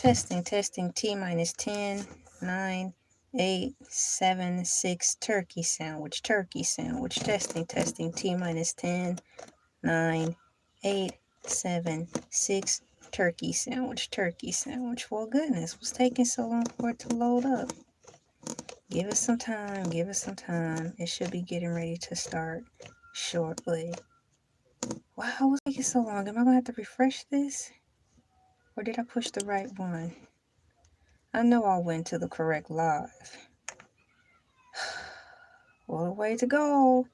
Testing, T minus 10, 9, 8, 7, 6, turkey sandwich, testing, T minus 10, 9, 8, 7, 6, turkey sandwich. Well, goodness, what's taking so long for it to load up? Give it some time, It should be getting ready to start shortly. Wow, what's taking so long? Am I gonna have to refresh this? Or did I push the right one? I know I went to the correct live. What a way to go.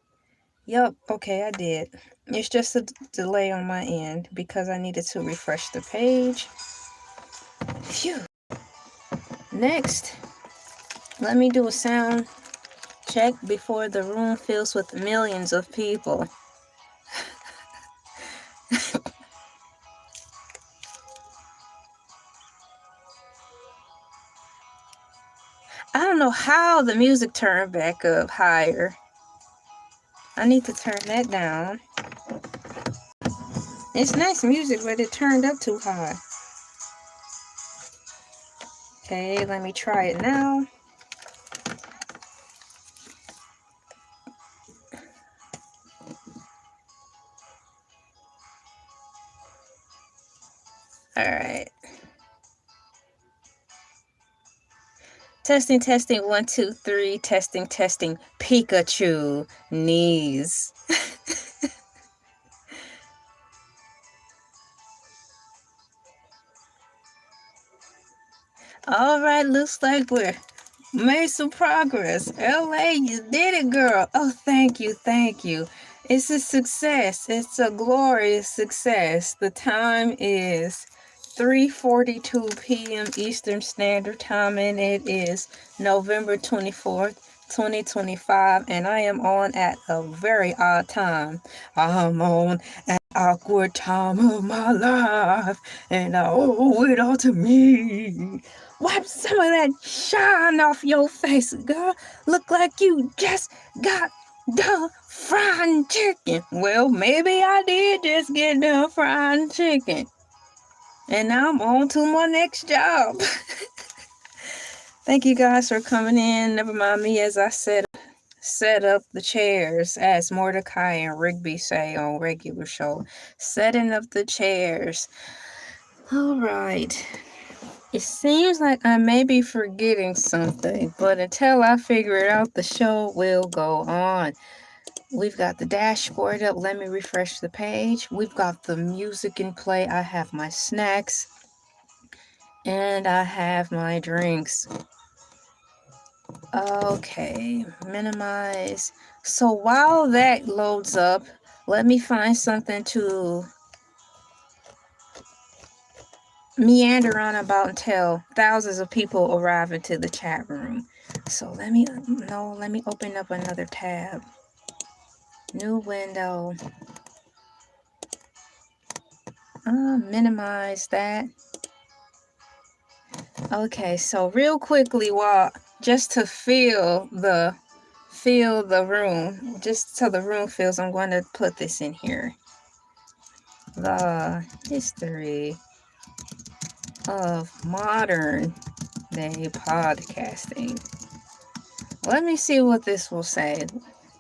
Yup, okay, I did. It's just a delay on my end because I needed to refresh the page. Phew. Next, let me do a sound check before the room fills with millions of people. I don't know how the music turned back up higher. I need to turn that down. It's nice music, but it turned up too high. Okay, let me try it now. All right. Testing, 1, 2, 3, testing, Pikachu, knees. All right, looks like we're made some progress. LA, you did it, girl. Oh, thank you. It's a success. It's a glorious success. The time is 3:42 p.m. Eastern Standard Time, and it is November 24th, 2025, and I am on at a very odd time. I'm on an awkward time of my life, and I owe it all to me. Wipe some of that shine off your face, girl. Look like you just got done frying chicken. Well, maybe I did just get done frying chicken. And now I'm on to my next job. Thank you guys for coming in. Never mind me as I set up the chairs, as Mordecai and Rigby say on regular show. Setting up the chairs. All right. It seems like I may be forgetting something, but until I figure it out, the show will go on. We've got the dashboard up. Let me refresh the page. We've got the music in play. I have my snacks. And I have my drinks. Okay, minimize. So while that loads up, let me find something to meander on about until thousands of people arrive into the chat room. So let me open up another tab. New window. Minimize that. Okay, so real quickly, just to feel the room, just so the room feels, I'm going to put this in here. The history of modern day podcasting. Let me see what this will say.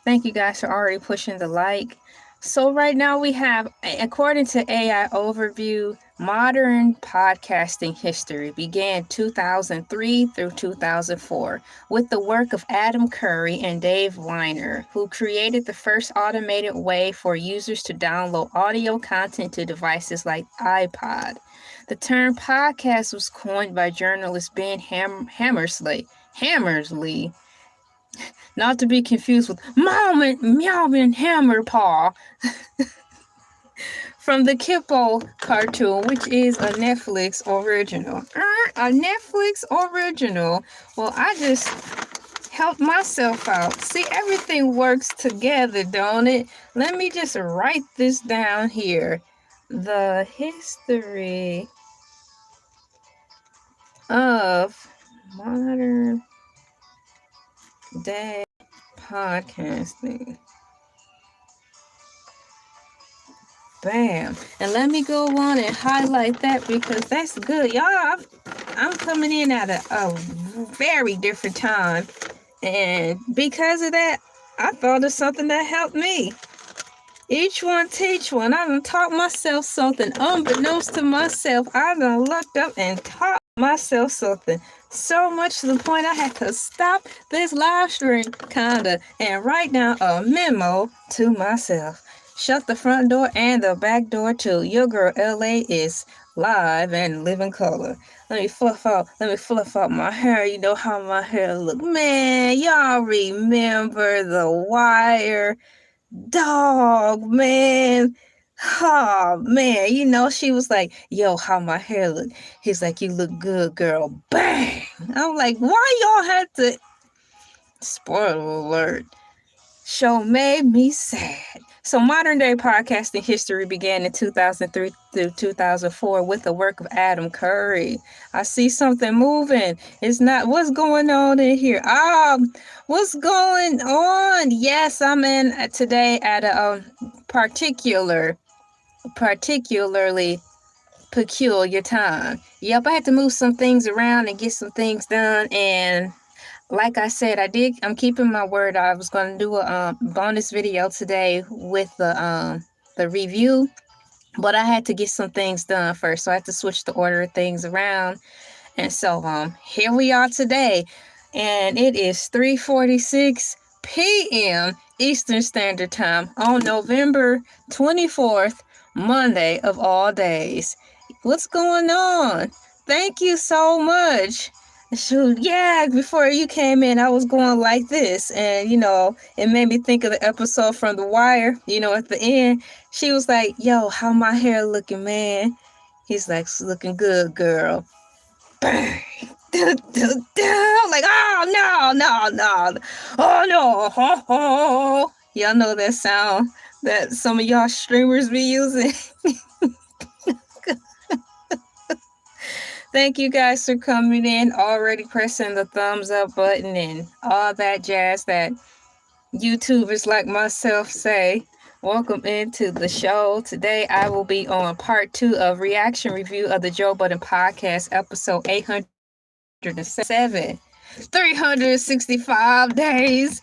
Thank you guys for already pushing the like. So right now we have, according to AI Overview, modern podcasting history began 2003 through 2004 with the work of Adam Curry and Dave Weiner, who created the first automated way for users to download audio content to devices like iPod. The term podcast was coined by journalist Ben Hammersley, not to be confused with Meowman Hammerpaw, from the Kippo cartoon, which is a Netflix original. Well, I just helped myself out. See, everything works together, don't it? Let me just write this down here. The history of modern day podcasting. Bam. And let me go on and highlight that because that's good. Y'all, I'm coming in at a very different time. And because of that, I thought of something that helped me. Each one teach one. I done taught myself something. Unbeknownst to myself, I done looked up and taught myself something. So much to the point I had to stop this live stream, kinda, and write down a memo to myself. Shut the front door and the back door too. Your girl LA is live and living color. Let me fluff out my hair. You know how my hair look. Man, y'all remember The Wire? Dog, man. Oh, man. You know, she was like, yo, how my hair look? He's like, you look good, girl. Bang. I'm like, why y'all had to... Spoiler alert. Show made me sad. So modern day podcasting history began in 2003 through 2004 with the work of Adam Curry. I see something moving. It's not, what's going on in here? What's going on? Yes, I'm in today at a particularly peculiar time. Yep, I had to move some things around and get some things done, and like I said, I'm keeping my word. I was going to do a bonus video today with the review, but I had to get some things done first, so I had to switch the order of things around. And so here we are today, and it is 3:46 p.m. Eastern Standard Time on November 24th, Monday of all days. What's going on? Thank you so much. Shoot, yeah, before you came in, I was going like this, and it made me think of the episode from The Wire. At the end, she was like, yo, how my hair looking, man? He's like, it's looking good, girl. Bang. Like, oh, no. Oh, no. Ho, ho. Y'all know that sound that some of y'all streamers be using? Thank you guys for coming in, already pressing the thumbs up button and all that jazz that YouTubers like myself say. Welcome into the show. Today I will be on part 2 of reaction review of the Joe Budden podcast, episode 807. 365 days.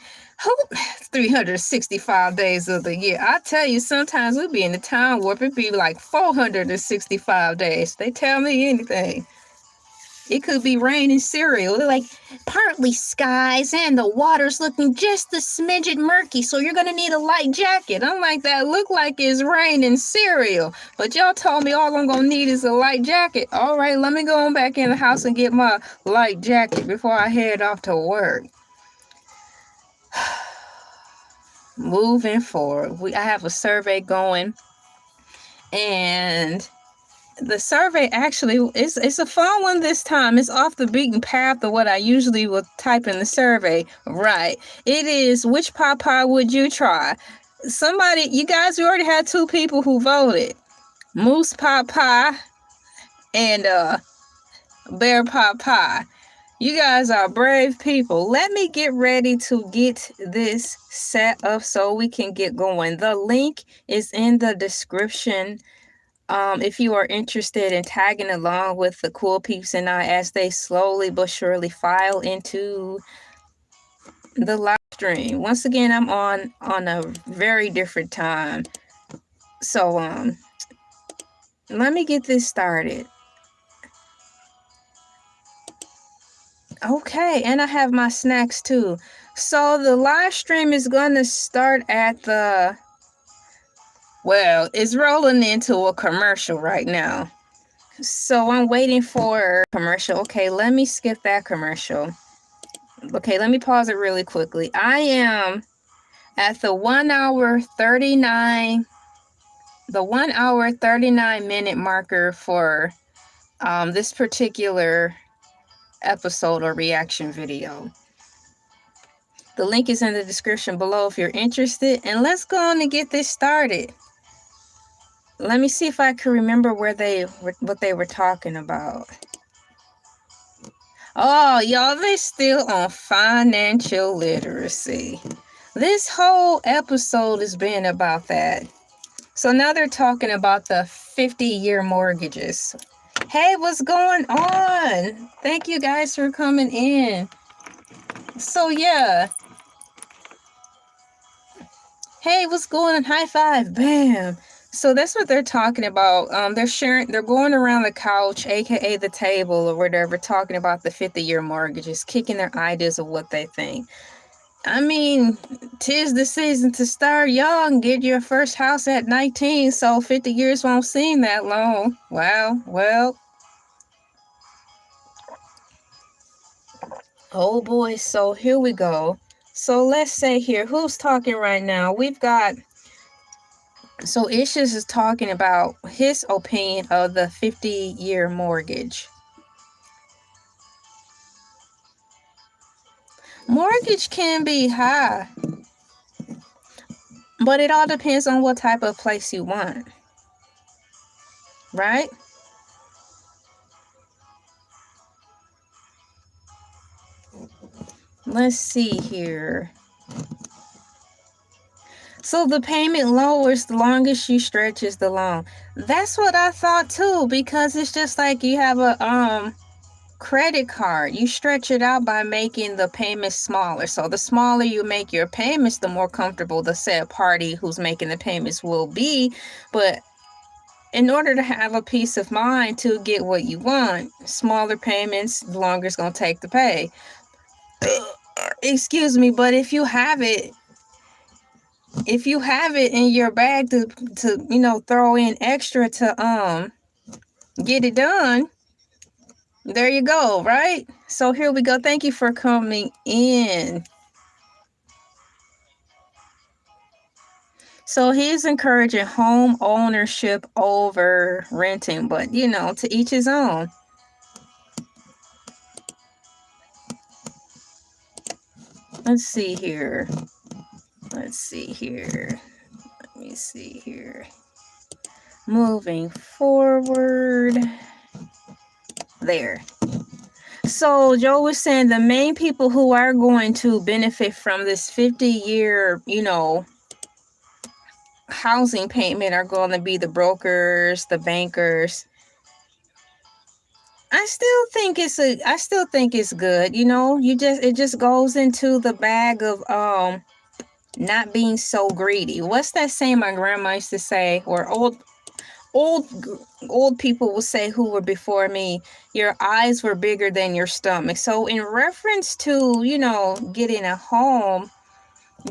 365 days of the year. I tell you, sometimes we be in the time warp. It be like 465 days. They tell me anything. It could be raining cereal. They're like, partly skies and the water's looking just a smidget murky, so you're going to need a light jacket. I'm like, that look like it's raining cereal. But y'all told me all I'm going to need is a light jacket. All right, let me go on back in the house and get my light jacket before I head off to work. Moving forward, I have a survey going, and the survey actually it's a fun one this time. It's off the beaten path of what I usually would type in the survey. Right. It is, which pot pie would you try? You guys, we already had 2 people who voted. Moose pot pie and bear pot pie. You guys are brave people. Let me get ready to get this set up so we can get going. The link is in the description. If you are interested in tagging along with the cool peeps and I as they slowly but surely file into the live stream. Once again, I'm on a very different time. So let me get this started. Okay, and I have my snacks too. So the live stream is gonna start at it's rolling into a commercial right now. So I'm waiting for commercial. Okay, let me skip that commercial. Okay, let me pause it really quickly. I am at the 1 hour 39 minute marker for this particular episode or reaction video. The link is in the description below if you're interested, and let's go on and get this started. Let me see if I can remember what they were talking about. Oh, y'all, they're still on financial literacy. This whole episode has been about that. So now they're talking about the 50-year mortgages. Hey, what's going on? Thank you guys for coming in. So yeah. Hey, what's going on? High five. Bam. So that's what they're talking about. They're going around the couch, aka the table or whatever, talking about the 50-year mortgages, kicking their ideas of what they think. I mean, 'tis the season to start young, get your first house at 19, so 50 years won't seem that long. Wow, well. Oh boy, so here we go. So let's say here, who's talking right now? We've got, so Issues is talking about his opinion of the 50-year mortgage. Mortgage can be high, but it all depends on what type of place you want, right? Let's see here. So the payment lowers the longest you stretch is the long. That's what I thought too, because it's just like you have a credit card. You stretch it out by making the payments smaller. So the smaller you make your payments, the more comfortable the said party who's making the payments will be. But in order to have a peace of mind to get what you want, smaller payments, the longer it's going to take to pay. Excuse me, but if you have it in your bag to throw in extra to get it done, there you go, right? So here we go. Thank you for coming in. So he's encouraging home ownership over renting, but to each his own. Let's see here. Let me see here. Moving forward. There. So Joe was saying the main people who are going to benefit from this 50-year, housing payment are going to be the brokers, the bankers. I still think it's good. It just goes into the bag of not being so greedy. What's that saying my grandma used to say, or old people will say who were before me, your eyes were bigger than your stomach. So in reference to, getting a home,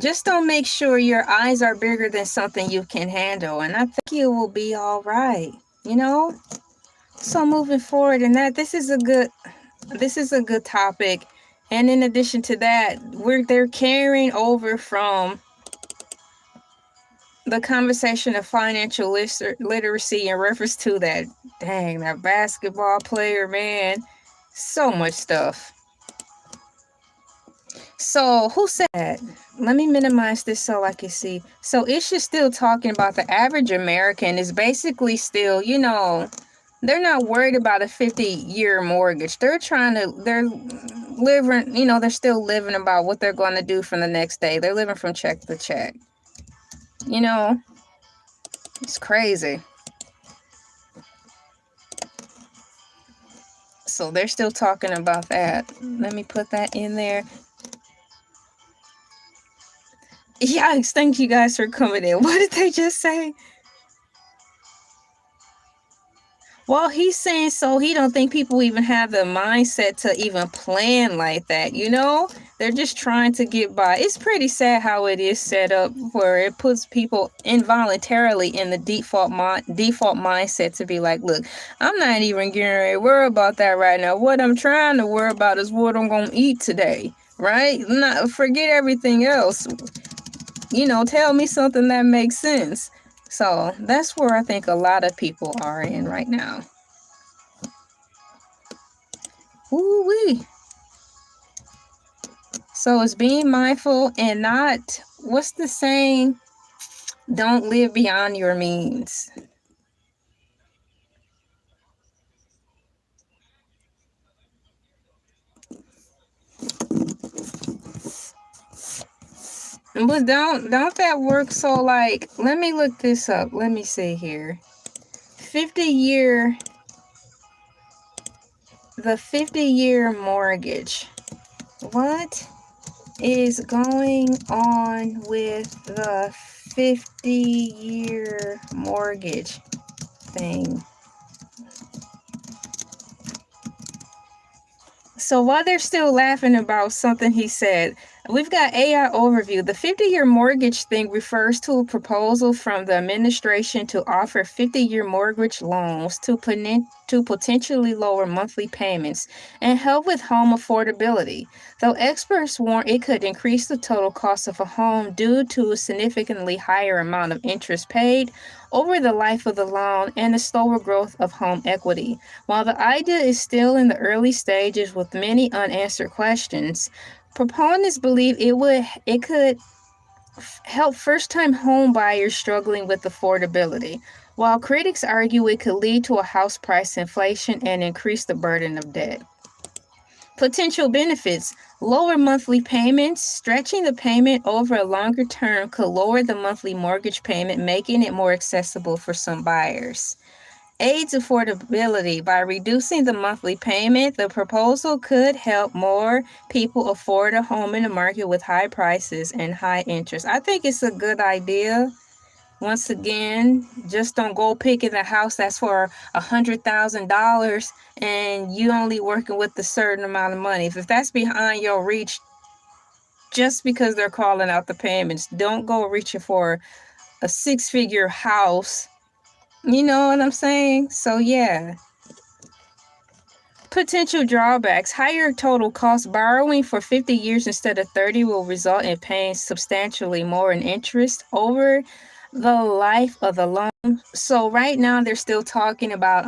just don't make sure your eyes are bigger than something you can handle. And I think you will be all right, So moving forward in that, this is a good topic. And in addition to that, they're carrying over from the conversation of financial literacy in reference to that basketball player, man. So much stuff. So who said that? Let me minimize this so I can see. So it's just still talking about the average American is basically still, they're not worried about a 50-year mortgage. They're living, they're still living about what they're going to do from the next day. They're living from check to check. It's crazy. So they're still talking about that. Let me put that in there. Yikes, thank you guys for coming in. What did they just say? Well, he's saying so he don't think people even have the mindset to even plan like that, They're just trying to get by. It's pretty sad how it is set up where it puts people involuntarily in the default mindset to be like, look, I'm not even getting ready to worry about that right now. What I'm trying to worry about is what I'm going to eat today, right? Forget everything else. Tell me something that makes sense. So that's where I think a lot of people are in right now. Ooh-wee. So it's being mindful and not, what's the saying? Don't live beyond your means. But don't that work? So like, let me look this up. Let me see here. 50-year, the 50-year mortgage. What is going on with the 50-year mortgage thing? So while they're still laughing about something he said, we've got AI overview. The 50-year mortgage thing refers to a proposal from the administration to offer 50-year mortgage loans to potentially lower monthly payments and help with home affordability. Though experts warn it could increase the total cost of a home due to a significantly higher amount of interest paid over the life of the loan and the slower growth of home equity. While the idea is still in the early stages with many unanswered questions, proponents believe it could help first-time home buyers struggling with affordability, while critics argue it could lead to a house price inflation and increase the burden of debt. Potential benefits: lower monthly payments. Stretching the payment over a longer term could lower the monthly mortgage payment, making it more accessible for some buyers. Aids affordability. By reducing the monthly payment, the proposal could help more people afford a home in a market with high prices and high interest. I think it's a good idea. Once again, just don't go picking a house that's for $100,000 and you only working with a certain amount of money. If that's behind your reach, just because they're calling out the payments, don't go reaching for a six-figure house. You know what I'm saying? So yeah. Potential drawbacks: higher total cost. Borrowing for 50 years instead of 30 will result in paying substantially more in interest over the life of the loan. So right now they're still talking about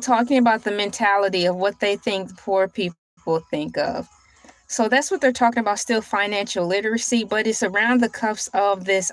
talking about the mentality of what they think poor people think of. So that's what they're talking about, still financial literacy, but it's around the cuffs of this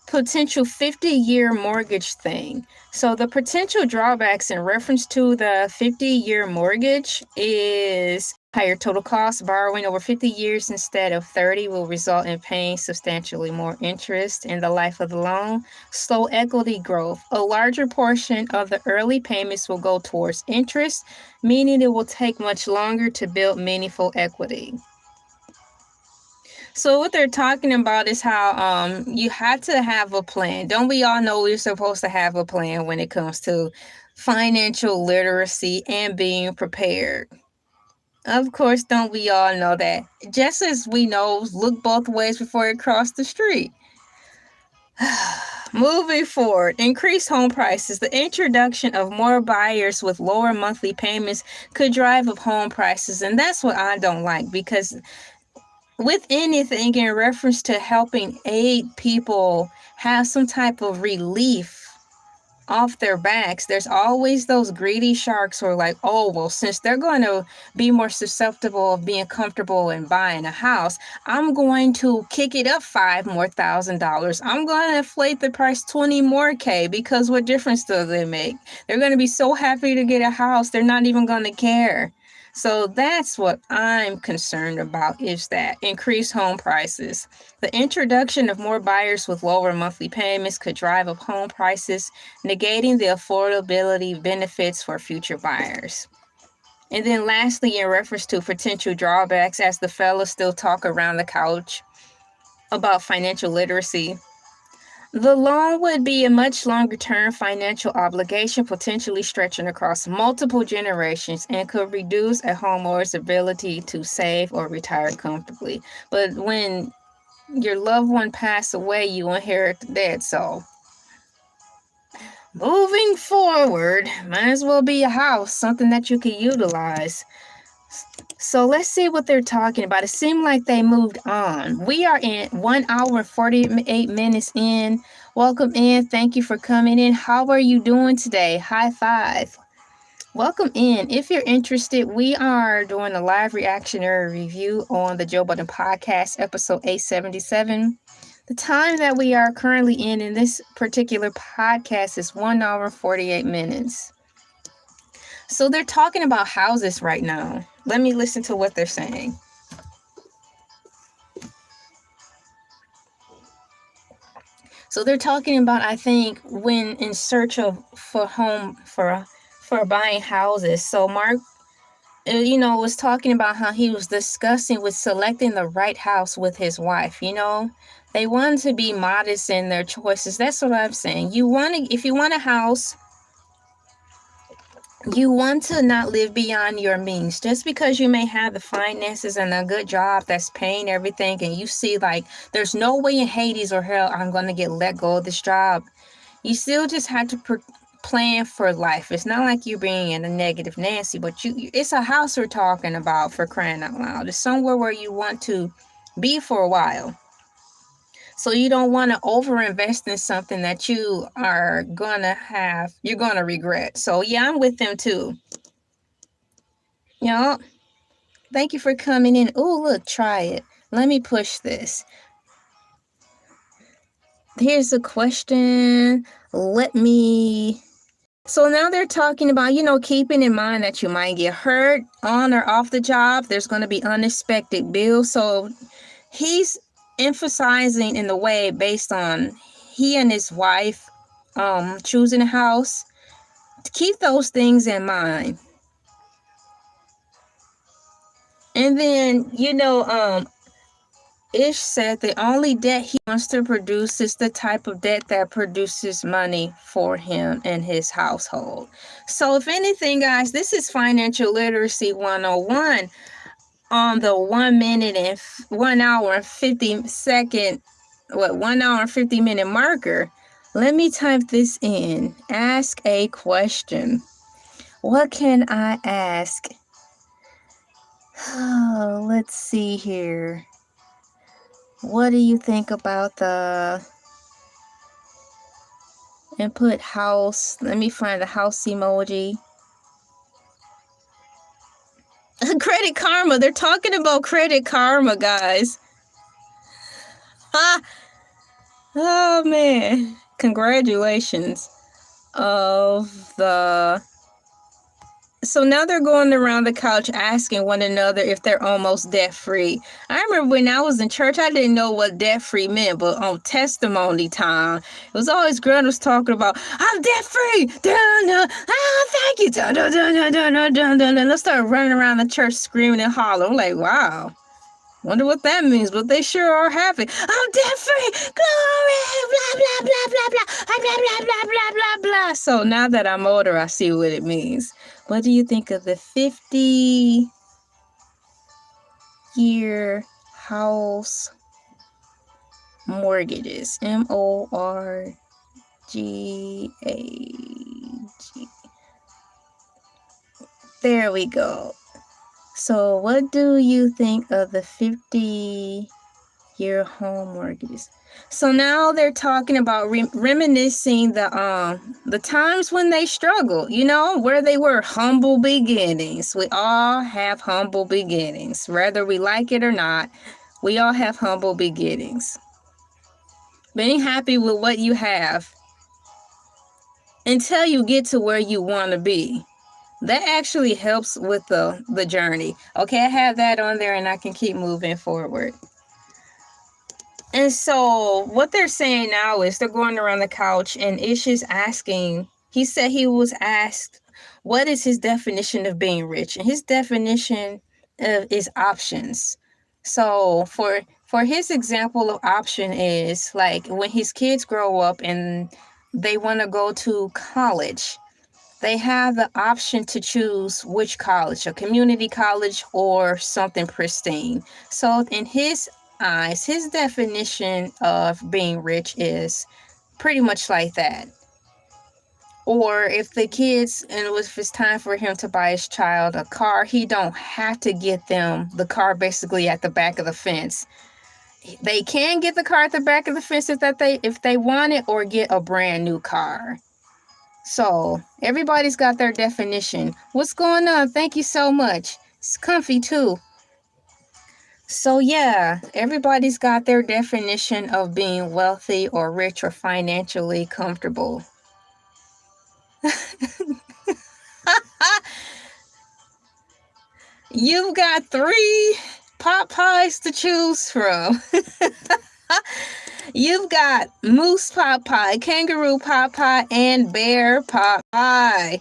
potential 50-year mortgage thing. So the potential drawbacks in reference to the 50-year mortgage is higher total cost. Borrowing over 50 years instead of 30 will result in paying substantially more interest in the life of the loan. Slow equity growth. A larger portion of the early payments will go towards interest, meaning it will take much longer to build meaningful equity. So what they're talking about is how you have to have a plan. Don't we all know we're supposed to have a plan when it comes to financial literacy and being prepared? Of course, don't we all know that? Just as we know, look both ways before you cross the street. Moving forward, increased home prices. The introduction of more buyers with lower monthly payments could drive up home prices, and that's what I don't like, because with anything in reference to helping aid people have some type of relief off their backs, there's always those greedy sharks who are like, oh, well, since they're going to be more susceptible of being comfortable in buying a house, I'm going to kick it up $5,000 more. I'm going to inflate the price 20 more K, because what difference does it make? They're going to be so happy to get a house, they're not even going to care. So that's what I'm concerned about, is that increased home prices. The introduction of more buyers with lower monthly payments could drive up home prices, negating the affordability benefits for future buyers. And then lastly, in reference to potential drawbacks, as the fellas still talk around the couch about financial literacy, the loan would be a much longer-term financial obligation, potentially stretching across multiple generations, and could reduce a homeowner's ability to save or retire comfortably. But when your loved one passed away, you inherit the debt. So moving forward, might as well be a house, something that you can utilize. So let's see what they're talking about. It seemed like they moved on. We are in 1 hour 48 minutes in. Welcome in. Thank you for coming in. How are you doing today? High five. Welcome in. If you're interested, we are doing a live reactionary review on the Joe Budden podcast, episode 877. The time that we are currently in this particular podcast is 1 hour 48 minutes. So they're talking about houses right now. Let me listen to what they're saying. So they're talking about, I think, when in search of for buying houses. So Mark, was talking about how he was discussing with selecting the right house with his wife. They want to be modest in their choices. That's what I'm saying. If you want a house, you want to not live beyond your means. Just because you may have the finances and a good job that's paying everything, and you see like there's no way in Hades or hell I'm going to get let go of this job, you still just have to plan for life. It's not like you're being in a negative Nancy, but it's a house we're talking about, for crying out loud. It's somewhere where you want to be for a while. So you don't want to overinvest in something that you're going to regret. So yeah, I'm with them too. Thank you for coming in. Oh, look, try it. Let me push this. Here's a question. So now they're talking about, keeping in mind that you might get hurt on or off the job. There's going to be unexpected bills. So he's emphasizing in the way based on he and his wife choosing a house to keep those things in mind. And then, Ish said the only debt he wants to produce is the type of debt that produces money for him and his household. So if anything, guys, this is Financial Literacy 101 on the 1 hour and 50 minute marker. Let me type this in. Ask a question. What can I ask? Oh, let's see here. What do you think about the input house? Let me find the house emoji. Credit Karma. They're talking about Credit Karma, guys. Oh, man. Congratulations. So now they're going around the couch asking one another if they're almost debt-free. I remember when I was in church, I didn't know what debt-free meant, but on testimony time, it was always girls was talking about, I'm debt-free! Thank you! Let's start running around the church screaming and hollering. I'm like, wow. Wonder what that means, but they sure are happy. I'm debt-free! Glory! Blah, blah, blah, blah, blah. Blah, blah, blah, blah, blah, blah. So now that I'm older, I see what it means. What do you think of the 50-year house mortgages? MORGAG. There we go. So what do you think of the 50-year home mortgages? So now they're talking about reminiscing the times when they struggled, where they were humble beginnings. We all have humble beginnings, whether we like it or not. We all have humble beginnings. Being happy with what you have until you get to where you want to be. That actually helps with the journey. Okay, I have that on there and I can keep moving forward. And so what they're saying now is they're going around the couch and Ish is asking, he said he was asked, what is his definition of being rich? And his definition is options. So for his example of option is like when his kids grow up and they want to go to college, they have the option to choose which college, a community college or something pristine. So in his eyes, his definition of being rich is pretty much like that. Or if the kids, and if it's time for him to buy his child a car, he don't have to get them the car basically at the back of the fence. They can get the car at the back of the fence if they want it, or get a brand new car. So everybody's got their definition. What's going on? Thank you so much. It's comfy too. So yeah, everybody's got their definition of being wealthy or rich or financially comfortable. You've got 3 pot pies to choose from. You've got moose pot pie, kangaroo pot pie, and bear pot pie.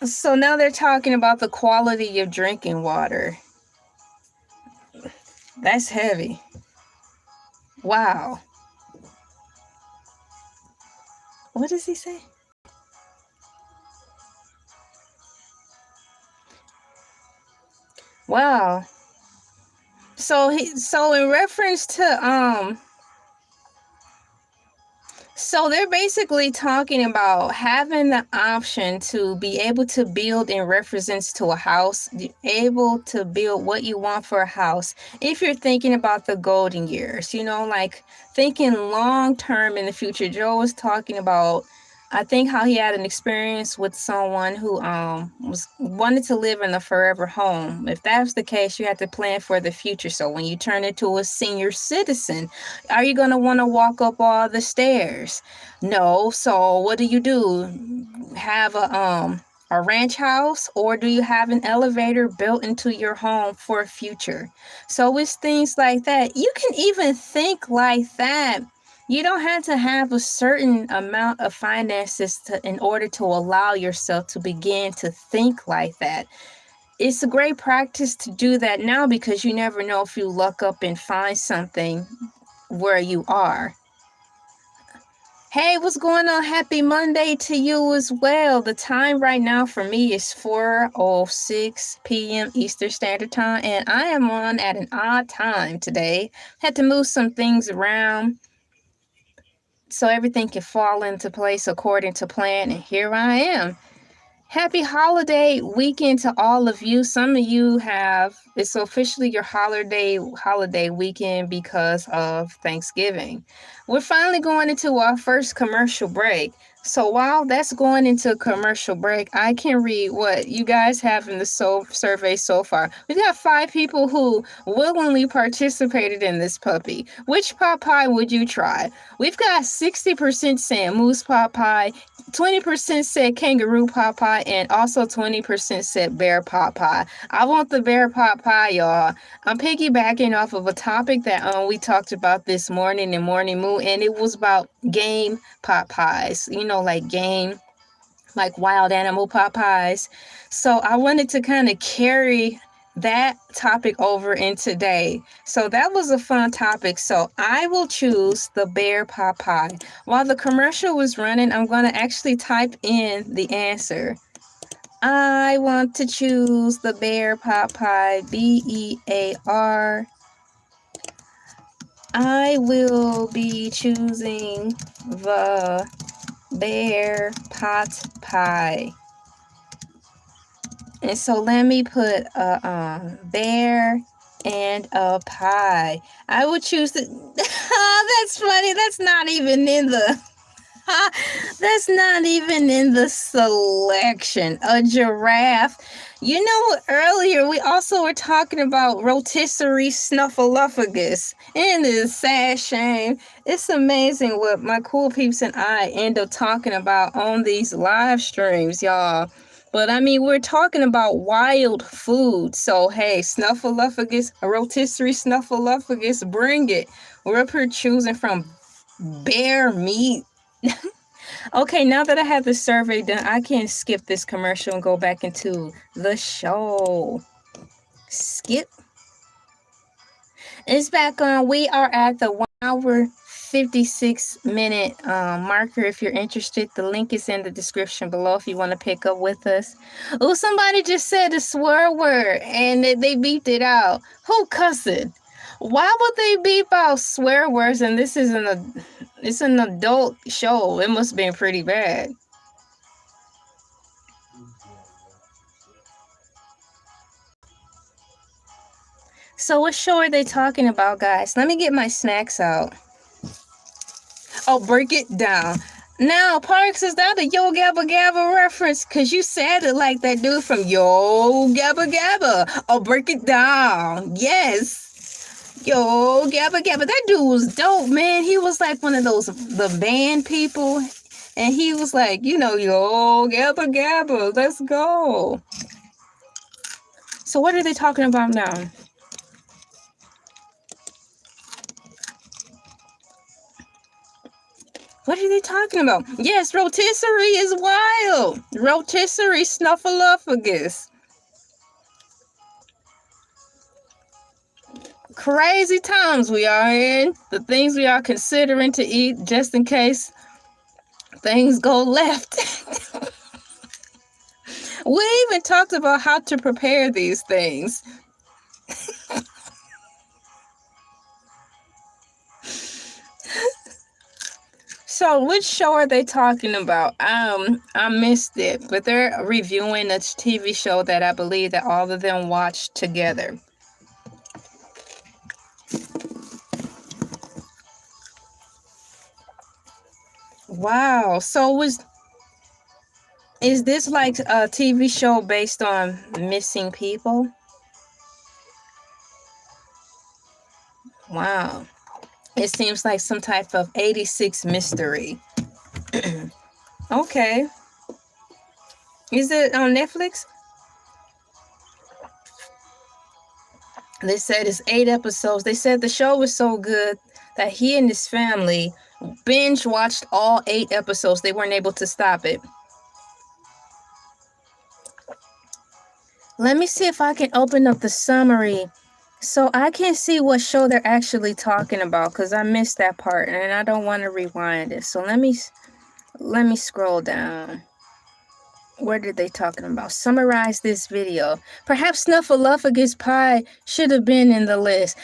So now they're talking about the quality of drinking water. That's heavy. Wow. What does he say? Wow. So in reference to so they're basically talking about having the option to be able to build in reference to a house, able to build what you want for a house. If you're thinking about the golden years, like thinking long term in the future. Joe was talking about, I think, how he had an experience with someone who wanted to live in a forever home. If that's the case, you have to plan for the future. So when you turn into a senior citizen, are you going to want to walk up all the stairs? No. So what do? Have a ranch house, or do you have an elevator built into your home for a future? So it's things like that. You can even think like that. You don't have to have a certain amount of finances in order to allow yourself to begin to think like that. It's a great practice to do that now, because you never know if you luck up and find something where you are. Hey, what's going on? Happy Monday to you as well. The time right now for me is 4:06 p.m. Eastern Standard Time, and I am on at an odd time today. Had to move some things around so everything can fall into place according to plan, and here I am. Happy holiday weekend to all of you. Some of you it's officially your holiday weekend because of Thanksgiving. We're finally going into our first commercial break. So while that's going into a commercial break, I can read what you guys have in the survey so far. We've got 5 people who willingly participated in this puppy. Which pot pie would you try? We've got 60% saying moose pot pie, 20% said kangaroo pot pie, and also 20% said bear pot pie. I want the bear pot pie, y'all. I'm piggybacking off of a topic that we talked about this morning in Morning Moon, and it was about game pot pies. Like game, like wild animal pot pies. So I wanted to kind of carry that topic over in today. So that was a fun topic. So I will choose the bear pot pie. While the commercial was running, I'm going to actually type in the answer. I want to choose the bear pot pie, BEAR. I will be choosing the bear pot pie. And so let me put a bear and a pie. I would choose the that's funny. That's not even in the that's not even in the selection. A giraffe. Earlier we also were talking about rotisserie snuffleupagus. And it's a sad shame. It's amazing what my cool peeps and I end up talking about on these live streams, y'all. But we're talking about wild food. So hey, snuffleupagus, a rotisserie snuffleupagus, bring it. We're up here choosing from bear meat. Okay, now that I have the survey done, I can skip this commercial and go back into the show. Skip. It's back on. We are at the 1 hour 56-minute marker. If you're interested, the link is in the description below if you want to pick up with us. Oh, somebody just said a swear word and they beeped it out. Who cussing? Why would they beep out swear words? And this is it's an adult show. It must have been pretty bad. So what show are they talking about, guys? Let me get my snacks out. Oh, break it down. Now, Parks, is that a Yo Gabba Gabba reference? Because you said it like that dude from Yo Gabba Gabba. Oh, break it down. Yes. Yo Gabba Gabba. That dude was dope, man. He was like one of those, the band people. And he was like, yo, gabba gabba, let's go. So what are they talking about now? What are they talking about? Yes, rotisserie is wild. Rotisserie snuffleupagus. Crazy times we are in. The things we are considering to eat just in case things go left. We even talked about how to prepare these things. So which show are they talking about? I missed it, but they're reviewing a TV show that I believe that all of them watched together. Wow. So is this like a TV show based on missing people? Wow. It seems like some type of 86 mystery. Okay. Is it on Netflix? They said it's 8 episodes. They said the show was so good that he and his family binge watched all 8 episodes. They weren't able to stop it. Let me see if I can open up the summary so I can see what show they're actually talking about, because I missed that part and I don't want to rewind it. So let me scroll down. What are they talking about? Summarize this video. Perhaps snuffleupagus pie should have been in the list.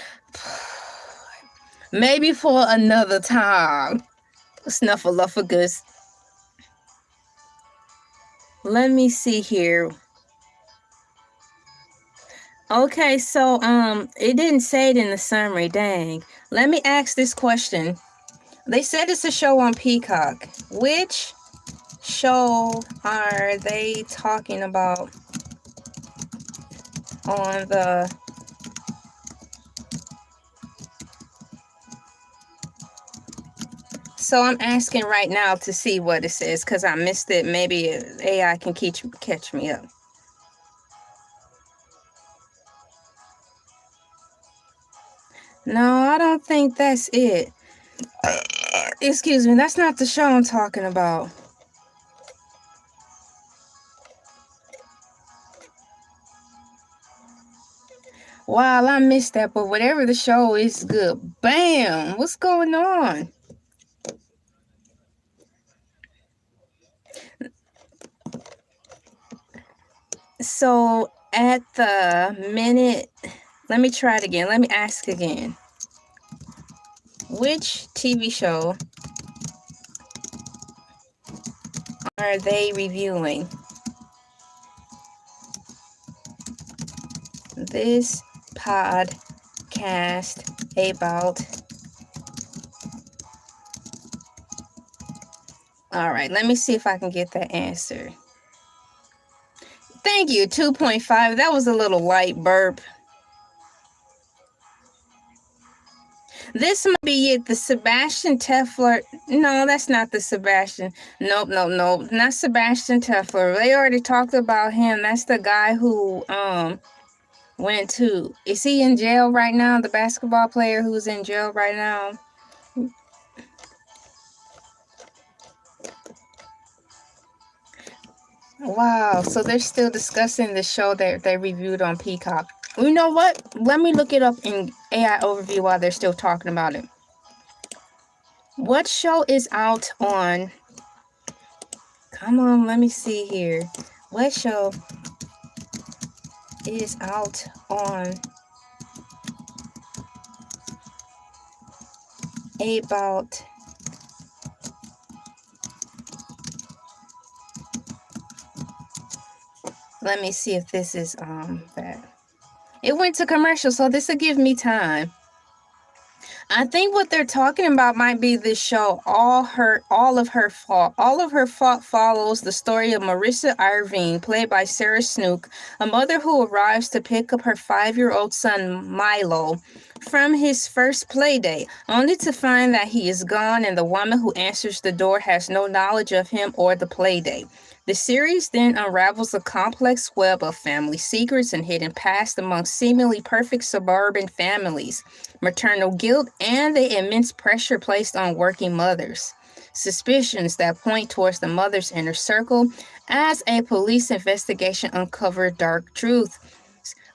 Maybe for another time. Snuffleupagus. Let me see here. Okay, so it didn't say it in the summary. Dang. Let me ask this question. They said it's a show on Peacock. Which show are they talking about on the... So I'm asking right now to see what it says, because I missed it. Maybe AI can catch me up. No, I don't think that's it. Excuse me, that's not the show I'm talking about. Wow, I missed that, but whatever the show is good. Bam! What's going on? So at the minute, let me try it again. Let me ask again. Which TV show are they reviewing? This podcast about... All right, let me see if I can get that answer. Thank you, 2.5. That was a little light burp. This might be it, the Sebastian Telfair. No, that's not the Sebastian. Nope, not Sebastian Telfair. They already talked about him. That's the guy who went to... Is he in jail right now? The basketball player who's in jail right now? Wow, so they're still discussing the show that they reviewed on Peacock. You know what? Let me look it up in AI overview while they're still talking about it. What show is out on... Come on, let me see here. What show is out on about... Let me see if this is that. It went to commercial, so this will give me time. I think what they're talking about might be this show, all of her fault. All of her fault follows the story of Marissa Irving, played by Sarah Snook, a mother who arrives to pick up her 5-year-old son Milo from his first play date, only to find that he is gone and the woman who answers the door has no knowledge of him or the play date. The series then unravels a complex web of family secrets and hidden past among seemingly perfect suburban families, maternal guilt, and the immense pressure placed on working mothers. Suspicions that point towards the mother's inner circle as a police investigation uncovers dark truth.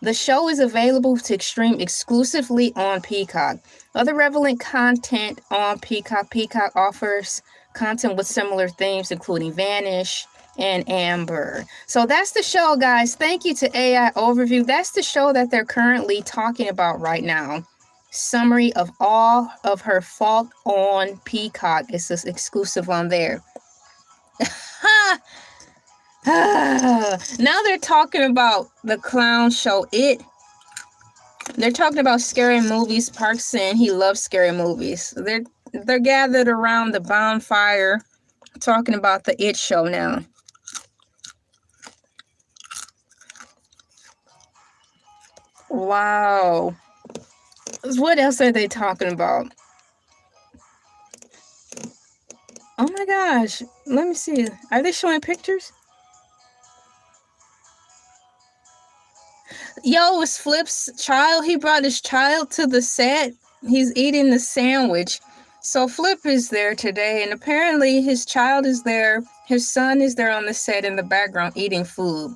The show is available to stream exclusively on Peacock. Other relevant content on Peacock. Peacock offers content with similar themes, including Vanish and Amber. So that's the show, guys. Thank you to AI Overview. That's the show that they're currently talking about right now. Summary of all of her fault on Peacock. It's just exclusive on there. Now they're talking about the clown show It. They're talking about scary movies. Park Sin, he loves scary movies. They're gathered around the bonfire talking about the It show now. Wow. What else are they talking about? Oh my gosh. Let me see. Are they showing pictures? Yo, it's Flip's child. He brought his child to the set. He's eating the sandwich. So Flip is there today, and apparently his child is there. His son is there on the set in the background eating food.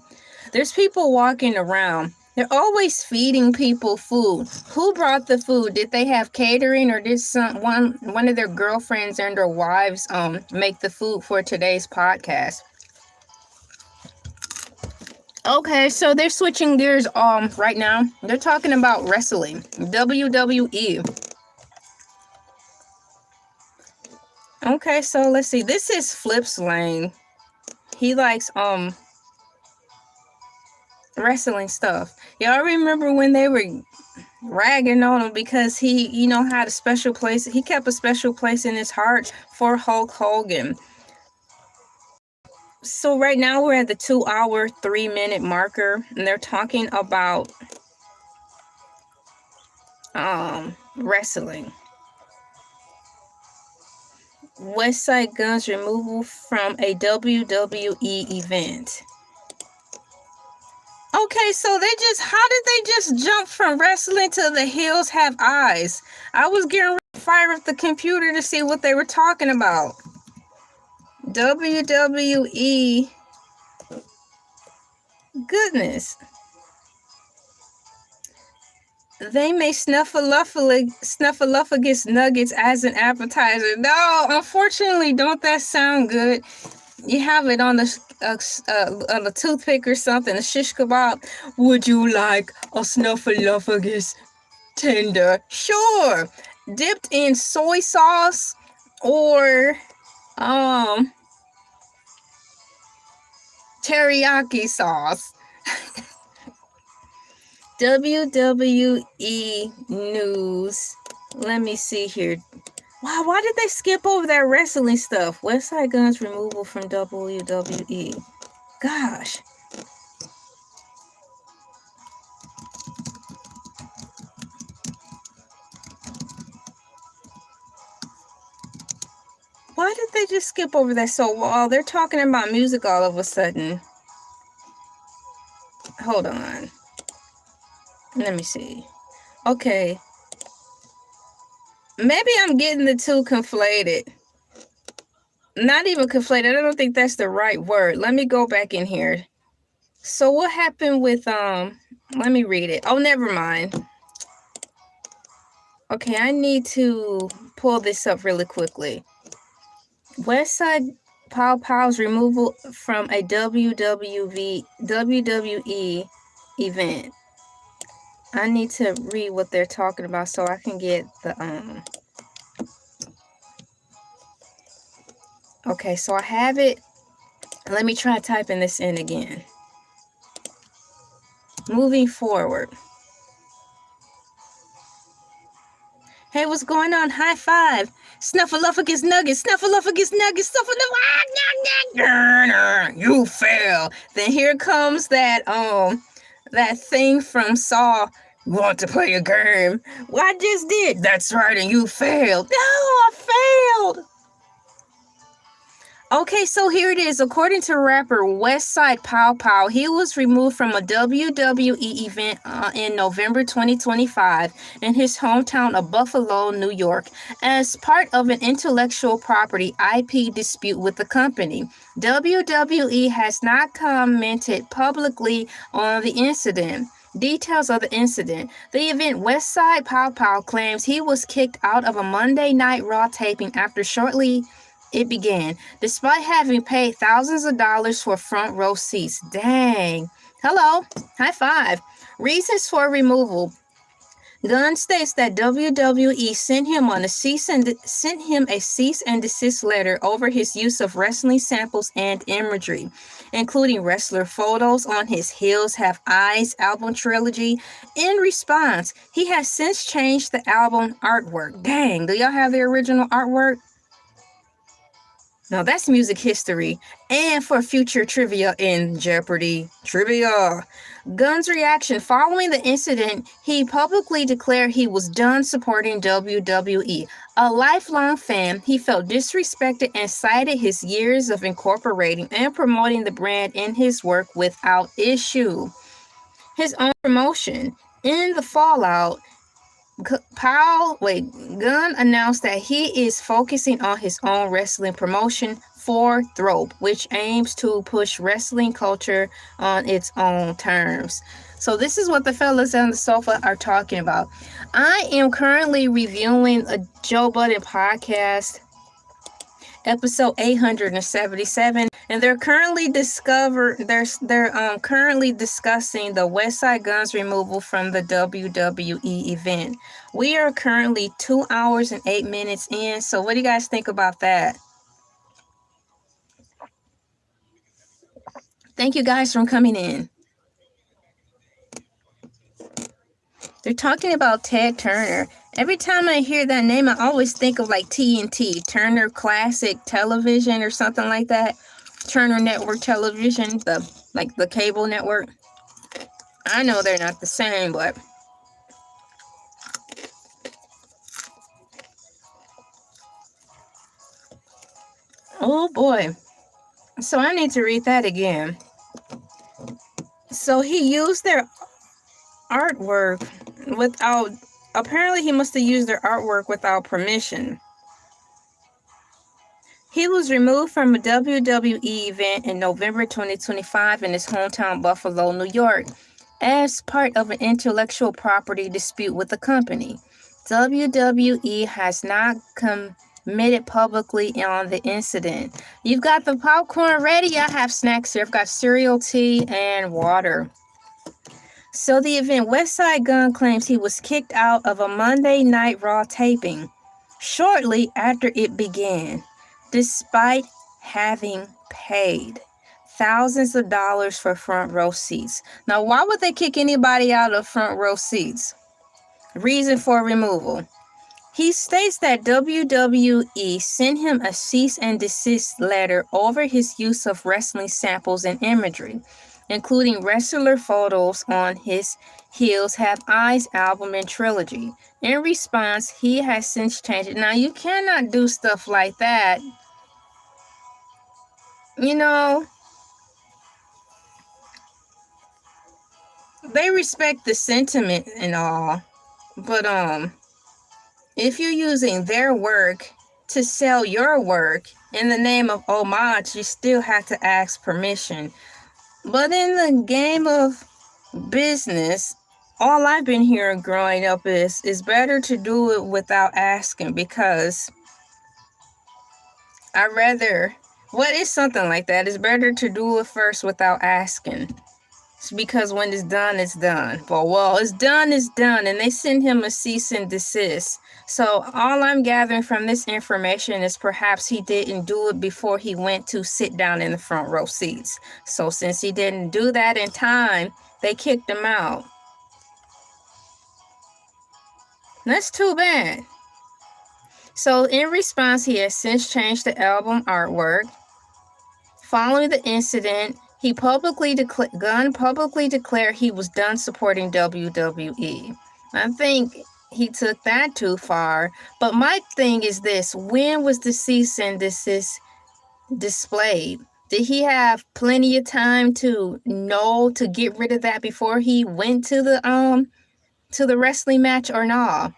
There's people walking around. They're always feeding people food. Who brought the food? Did they have catering, or did one of their girlfriends and their wives make the food for today's podcast? Okay, so they're switching gears right now. They're talking about wrestling, WWE. Okay, so let's see. This is Flip's lane. He likes wrestling stuff. Y'all remember when they were ragging on him because he, had a special place. He kept a special place in his heart for Hulk Hogan. So right now we're at the 2-hour, 3-minute marker, and they're talking about wrestling. West Side Gun's removal from a WWE event. Okay, so how did they just jump from wrestling to The Hills Have Eyes? I was getting ready to fire up the computer to see what they were talking about. WWE. Goodness. They may snuffleupagus nuggets as an appetizer. No, unfortunately, don't that sound good? You have it on a toothpick or something, a shish kebab. Would you like a snuffleupagus tender? Sure. Dipped in soy sauce or teriyaki sauce. WWE news. Let me see here. Wow, why did they skip over that wrestling stuff? West Side Gun's removal from WWE. Gosh. Why did they just skip over that so while they're talking about music all of a sudden? Hold on. Let me see. Okay. Maybe I'm getting the two conflated. Not even conflated. I don't think that's the right word. Let me go back in here. So what happened with let me read it. Oh, never mind. Okay, I need to pull this up really quickly. Westside Pow Pow's removal from a WWE event. I need to read what they're talking about so I can get the Okay, so I have it. Let me try typing this in again. Moving forward. Hey, what's going on? High five. Snuffleupagus nuggets. Snuffleupagus nuggets. Snuffleupagus. You fail. Then here comes that thing from Saw. You want to play a game? Well, I just did. That's right, and you failed. No, I failed. Okay, so here it is. According to rapper Westside Pow Pow, he was removed from a WWE event in November 2025 in his hometown of Buffalo, New York, as part of an intellectual property IP dispute with the company. WWE has not commented publicly on the incident. Details of the incident. The event Westside Pow Pow claims he was kicked out of a Monday Night Raw taping after shortly it began, despite having paid thousands of dollars for front row seats. Dang. Hello. High five. Reasons for removal. Gunn states that WWE sent him a cease and desist letter over his use of wrestling samples and imagery, including wrestler photos on his Heels Have Eyes album trilogy. In response, he has since changed the album artwork. Dang, do y'all have the original artwork? Now that's music history. And for future trivia in Jeopardy! Trivia. Gunn's reaction following the incident, he publicly declared he was done supporting WWE. A lifelong fan, he felt disrespected and cited his years of incorporating and promoting the brand in his work without issue. His own promotion. In the fallout, Gunn announced that he is focusing on his own wrestling promotion, For Thrope, which aims to push wrestling culture on its own terms. So this is what the fellas on the sofa are talking about. I am currently reviewing a Joe Budden podcast, episode 877, and they're currently currently discussing the Westside Gunn's removal from the WWE event. We are currently 2 hours and 8 minutes in, so what do you guys think about that? Thank you guys for coming in. They're talking about Ted Turner. Every time I hear that name, I always think of like TNT, Turner Classic Television or something like that. Turner Network Television, the cable network. I know they're not the same, but oh boy. So I need to read that again. So he used their artwork without, apparently he must have used their artwork without permission. He was removed from a WWE event in November 2025 in his hometown Buffalo, New York, as part of an intellectual property dispute with the company. WWE has not commented publicly on the incident. You've got the popcorn ready. I have snacks here. I've got cereal, tea, and water. So the event, Westside Gunn claims he was kicked out of a Monday Night Raw taping shortly after it began, despite having paid thousands of dollars for front row seats. Now, why would they kick anybody out of front row seats? Reason for removal. He states that WWE sent him a cease and desist letter over his use of wrestling samples and imagery, including wrestler photos on his Heels Have Eyes album and trilogy. In response, he has since changed it. Now, you cannot do stuff like that. You know, they respect the sentiment and all, but if you're using their work to sell your work in the name of homage, you still have to ask permission. But in the game of business, all I've been hearing growing up is better to do it without asking, because what is something like that? It's better to do it first without asking. It's because when it's done, it's done. But well, it's done, and they send him a cease and desist. So all I'm gathering from this information is perhaps he didn't do it before he went to sit down in the front row seats. So since he didn't do that in time, they kicked him out. That's too bad. So in response, he has since changed the album artwork. Following the incident, Gunn publicly declared he was done supporting WWE. I think he took that too far. But my thing is this: when was the cease and desist displayed? Did he have plenty of time to get rid of that before he went to the wrestling match or not?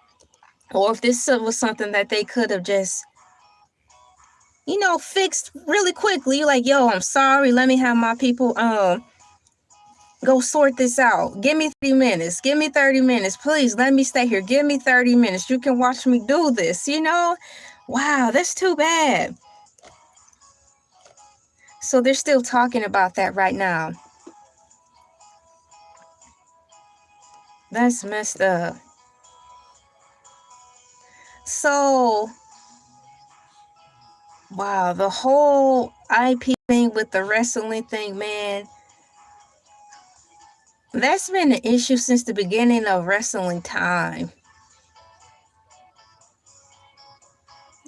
Or if this was something that they could have just fixed really quickly. You're like, yo, I'm sorry. Let me have my people go sort this out. Give me 30 minutes. Give me 30 minutes. Please let me stay here. Give me 30 minutes. You can watch me do this, Wow, that's too bad. So they're still talking about that right now. That's messed up. So, wow, the whole IP thing with the wrestling thing, man, that's been an issue since the beginning of wrestling time.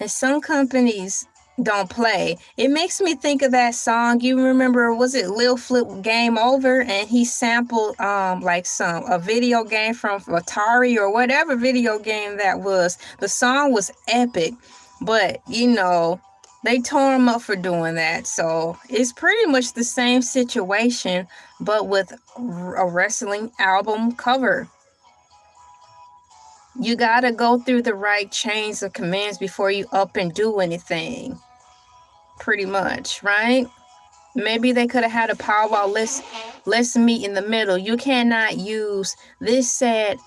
And some companies don't play. It makes me think of that song. You remember, was it Lil Flip Game Over? And he sampled like a video game from Atari or whatever video game that was. The song was epic, but they tore him up for doing that. So it's pretty much the same situation, but with a wrestling album cover. You gotta go through the right chains of commands before you up and do anything. Pretty much, right? Maybe they could have had a powwow. Let's meet in the middle. You cannot use this said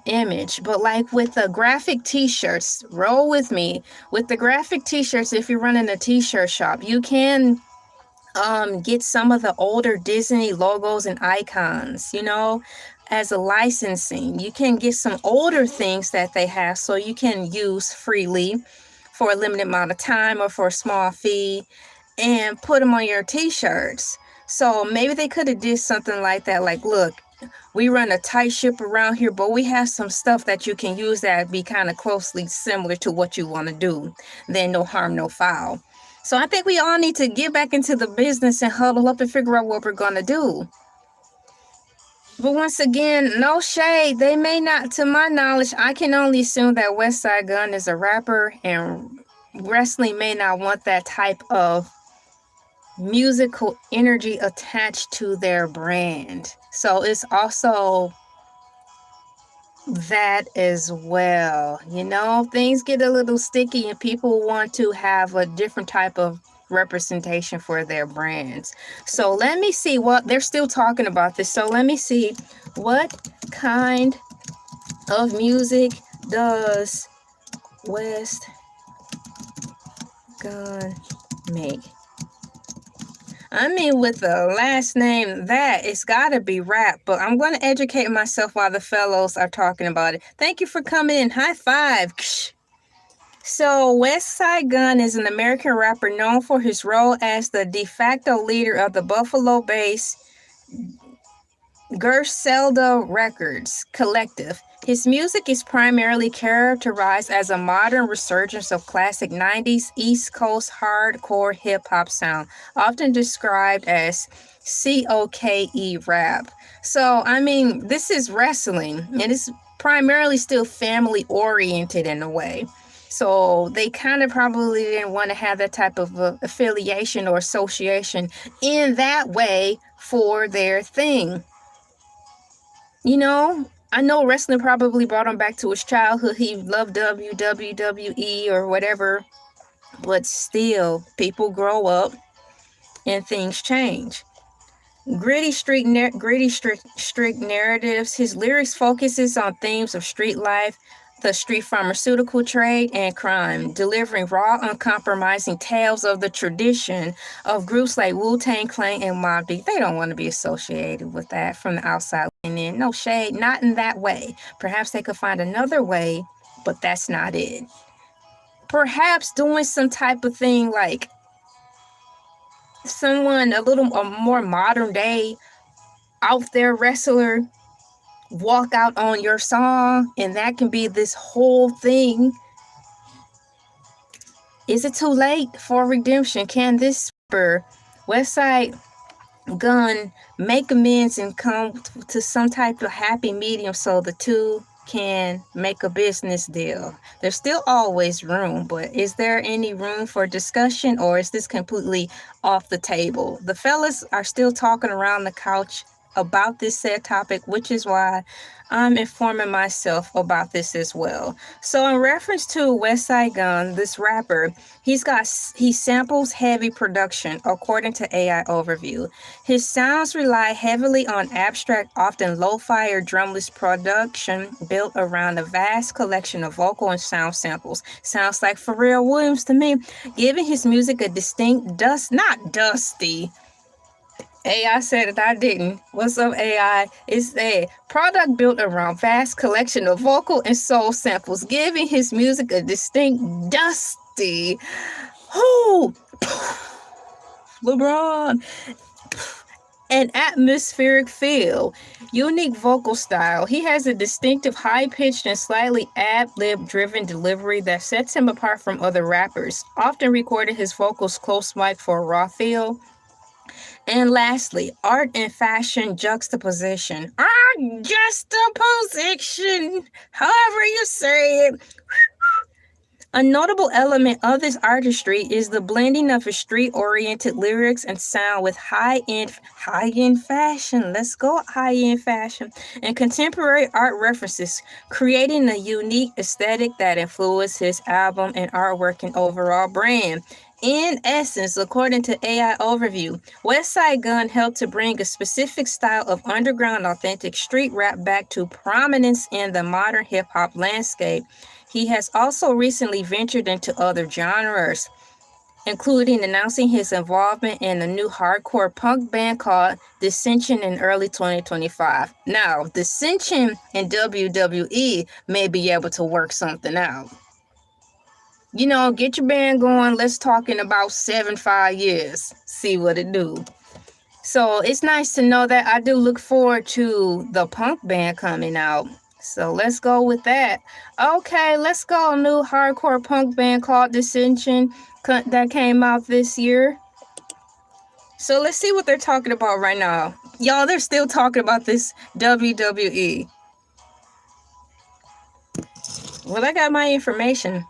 image, but like with the graphic t-shirts, roll with me. With the graphic t-shirts, if you're running a t-shirt shop, you can get some of the older Disney logos and icons, as a licensing. You can get some older things that they have so you can use freely for a limited amount of time or for a small fee and put them on your t-shirts. So maybe they could have did something like that. Like, look, we run a tight ship around here, but we have some stuff that you can use that be kind of closely similar to what you want to do. Then no harm, no foul. So I think we all need to get back into the business and huddle up and figure out what we're going to do. But once again, no shade. They may not, to my knowledge, I can only assume that Westside Gunn is a rapper and wrestling may not want that type of musical energy attached to their brand. So it's also that as well. Things get a little sticky and people want to have a different type of representation for their brands. So let me see what they're still talking about this. So let me see what kind of music does West Gunn make? I mean, with the last name, it's got to be rap, but I'm going to educate myself while the fellows are talking about it. Thank you for coming in. High five. So, Westside Gunn is an American rapper known for his role as the de facto leader of the Buffalo-based Griselda Records collective. His music is primarily characterized as a modern resurgence of classic 90s East Coast hardcore hip-hop sound, often described as COKE rap. So, I mean, this is wrestling, and it's primarily still family-oriented in a way. So they kind of probably didn't want to have that type of affiliation or association in that way for their thing. I know wrestling probably brought him back to his childhood. He loved WWE or whatever, but still, people grow up and things change. Gritty street narratives. His lyrics focuses on themes of street life, the street pharmaceutical trade, and crime, delivering raw, uncompromising tales of the tradition of groups like Wu-Tang Clan and Mobb Deep. They don't want to be associated with that from the outside looking in. No shade, not in that way. Perhaps they could find another way, but that's not it. Perhaps doing some type of thing like someone a more modern day out there wrestler walk out on your song, and that can be this whole thing Is it too late for redemption? Can this rapper, Westside Gun, make amends and come to some type of happy medium so the two can make a business deal? There's still always room, but is there any room for discussion, or is this completely off the table? The fellas are still talking around the couch about this said topic, which is why I'm informing myself about this as well. So in reference to Westside Gun, this rapper, he samples heavy production according to AI Overview. His sounds rely heavily on abstract, often lo-fi or drumless production built around a vast collection of vocal and sound samples. Sounds like Pharrell Williams to me, giving his music a distinct not dusty. AI said it, I didn't. What's up, AI? It's a product built around vast collection of vocal and soul samples, giving his music a distinct dusty. Whoo! LeBron. An atmospheric feel, unique vocal style. He has a distinctive high-pitched and slightly ad-lib driven delivery that sets him apart from other rappers, often recorded his vocals close mic for a raw feel. And lastly, art and fashion juxtaposition. Art juxtaposition, however you say it. A notable element of this artistry is the blending of his street-oriented lyrics and sound with high-end fashion. Let's go high-end fashion and contemporary art references, creating a unique aesthetic that influences his album and artwork and overall brand. In essence, according to AI Overview, Westside Gun helped to bring a specific style of underground authentic street rap back to prominence in the modern hip-hop landscape. He has also recently ventured into other genres, including announcing his involvement in a new hardcore punk band called Dissension in early 2025. Now, Dissension and WWE may be able to work something out. You know, get your band going. Let's talk in about 7-5 years. See what it do. So it's nice to know that. I do look forward to the punk band coming out. So let's go with that. Okay, let's go. A new hardcore punk band called Dissension that came out this year. So let's see what they're talking about right now. Y'all, they're still talking about this WWE. Well, I got my information.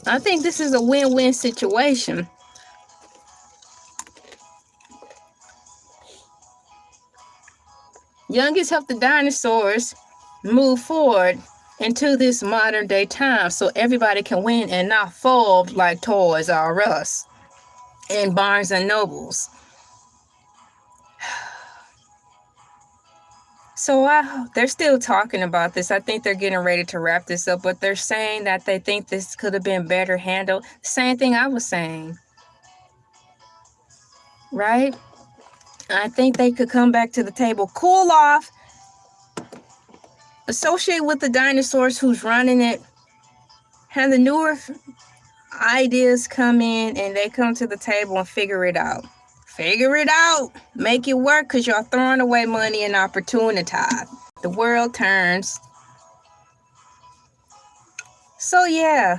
I think this is a win-win situation. Youngest help the dinosaurs move forward into this modern day time so everybody can win and not fold like Toys R Us and Barnes and Nobles. So they're still talking about this. I think they're getting ready to wrap this up, but they're saying that they think this could have been better handled. Same thing I was saying, right? I think they could come back to the table, cool off, associate with the dinosaurs who's running it, have the newer ideas come in, and they come to the table and figure it out. Figure it out. Make it work, because you're throwing away money and opportunity. The world turns. So yeah.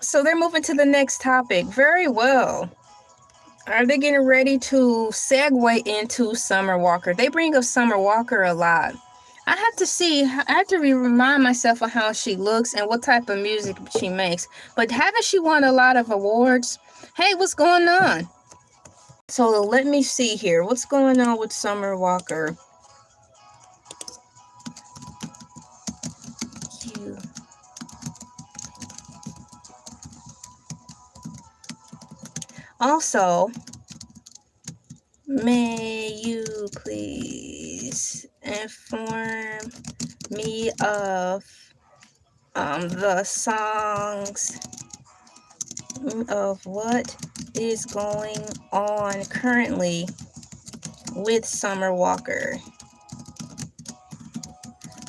So they're moving to the next topic. Very well. Are they getting ready to segue into Summer Walker? They bring up Summer Walker a lot. I have to remind myself of how she looks and what type of music she makes. But haven't she won a lot of awards? Hey, what's going on? So let me see here. What's going on with Summer Walker? Also, may you please inform me of the songs of what is going on currently with Summer Walker.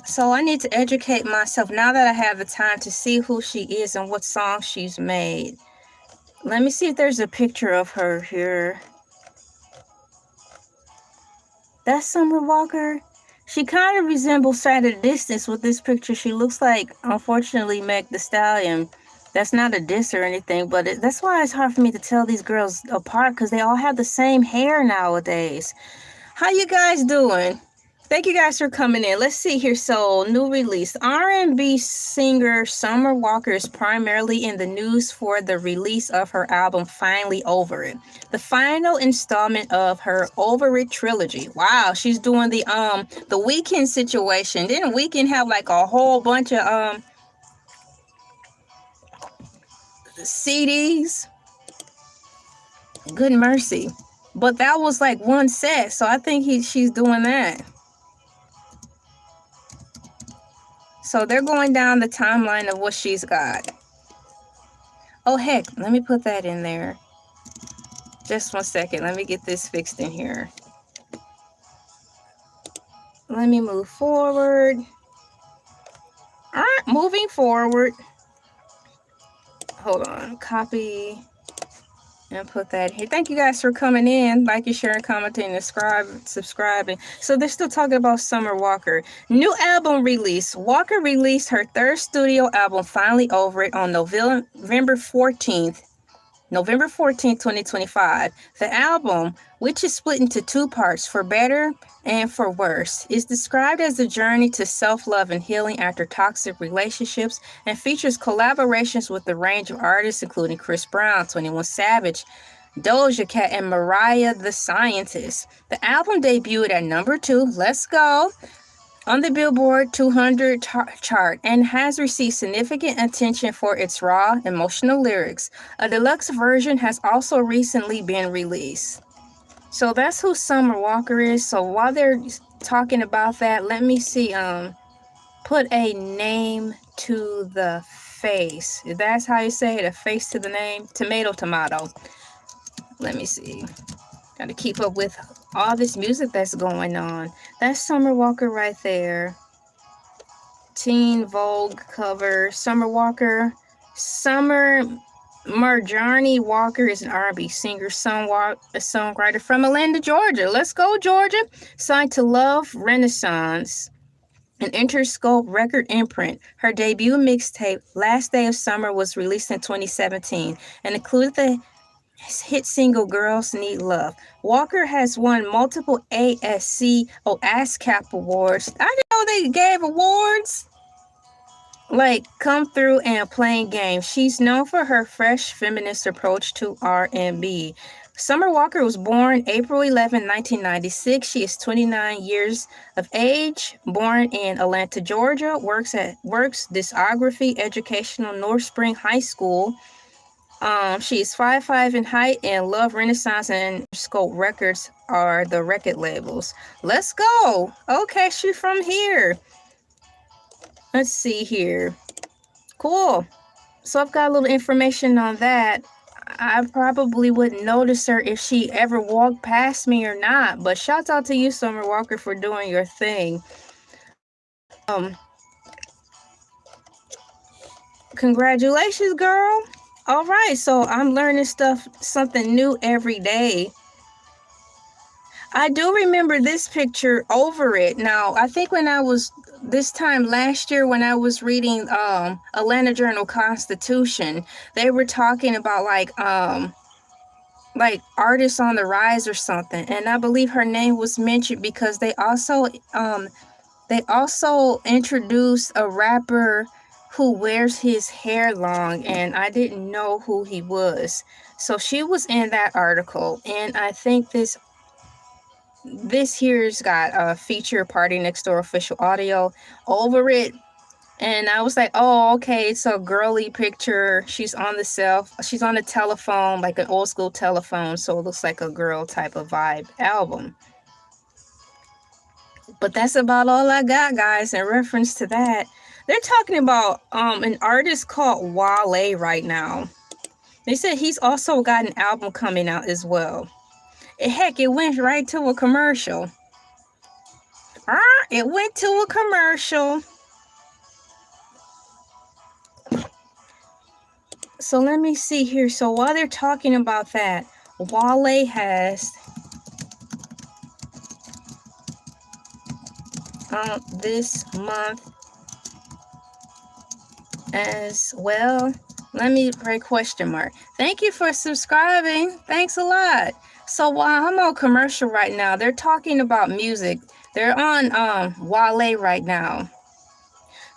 So I need to educate myself now that I have the time to see who she is and what song she's made. Let me see if there's a picture of her here. That's Summer Walker. She kind of resembles at a distance with this picture. She looks like, unfortunately, Meg the Stallion. That's not a diss or anything, but that's why it's hard for me to tell these girls apart, because they all have the same hair nowadays. How you guys doing? Thank you guys for coming in. Let's see here. So, new release. R&B singer Summer Walker is primarily in the news for the release of her album Finally Over It, the final installment of her Over It trilogy. Wow, she's doing the Weeknd situation. Didn't Weeknd have like a whole bunch of CDs? Good mercy. But that was like one set, so I think she's doing that. So they're going down the timeline of what she's got. Oh, heck, let me put that in there. Just 1 second. Let me get this fixed in here. Let me move forward. All right, moving forward. Hold on. Copy. And put that here. Thank you guys for coming in, liking, sharing, commenting, subscribing. So they're still talking about Summer Walker. New album release. Walker released her third studio album, Finally Over It, on November 14th, 2025. The album, which is split into two parts, For Better and For Worse, is described as a journey to self-love and healing after toxic relationships, and features collaborations with a range of artists including Chris Brown, 21 Savage, Doja Cat, and Mariah the Scientist. The album debuted at number 2, let's go, on the Billboard 200 chart, and has received significant attention for its raw, emotional lyrics. A deluxe version has also recently been released. So that's who Summer Walker is. So while they're talking about that, let me see, put a name to the face. That's how you say it, a face to the name. Tomato. Let me see. Got to keep up with all this music that's going on. That's Summer Walker right there. Teen Vogue cover. Summer Walker. Summer Marjorie Walker is an R&B singer, songwriter from Atlanta, Georgia. Let's go, Georgia. Signed to Love Renaissance, an Interscope record imprint. Her debut mixtape, Last Day of Summer, was released in 2017 and included the hit single Girls Need Love. Walker has won multiple ASCAP awards. I didn't know they gave awards. Like Come Through and Playing Games. She's known for her fresh feminist approach to R&B. Summer Walker was born April 11, 1996. She is 29 years of age, born in Atlanta, Georgia, works discography, educational, North Spring High School. She's 5'5" in height, and Love Renaissance and Scope Records are the record labels. Let's go. Okay, she's from here. Let's see here. Cool. So I've got a little information on that. I probably wouldn't notice her if she ever walked past me or not. But shouts out to you, Summer Walker, for doing your thing. Congratulations, girl. All right, so I'm learning something new every day. I do remember this picture, Over It. Now, I think when I was this time last year, when I was reading Atlanta Journal-Constitution, they were talking about like artists on the rise or something, and I believe her name was mentioned because they also introduced a rapper who wears his hair long, and I didn't know who he was. So she was in that article, and I think this here's got a feature Party Next Door official audio, Over It. And I was like, oh, okay, it's a girly picture. She's on the telephone, like an old school telephone, so it looks like a girl type of vibe album. But that's about all I got, guys, in reference to that. They're talking about an artist called Wale right now. They said he's also got an album coming out as well. Heck, it went right to a commercial. It went to a commercial. So let me see here. So while they're talking about that, Wale has this month as well. Let me write question mark. Thank you for subscribing. Thanks a lot. So while I'm on commercial right now, they're talking about music. They're on Wale right now.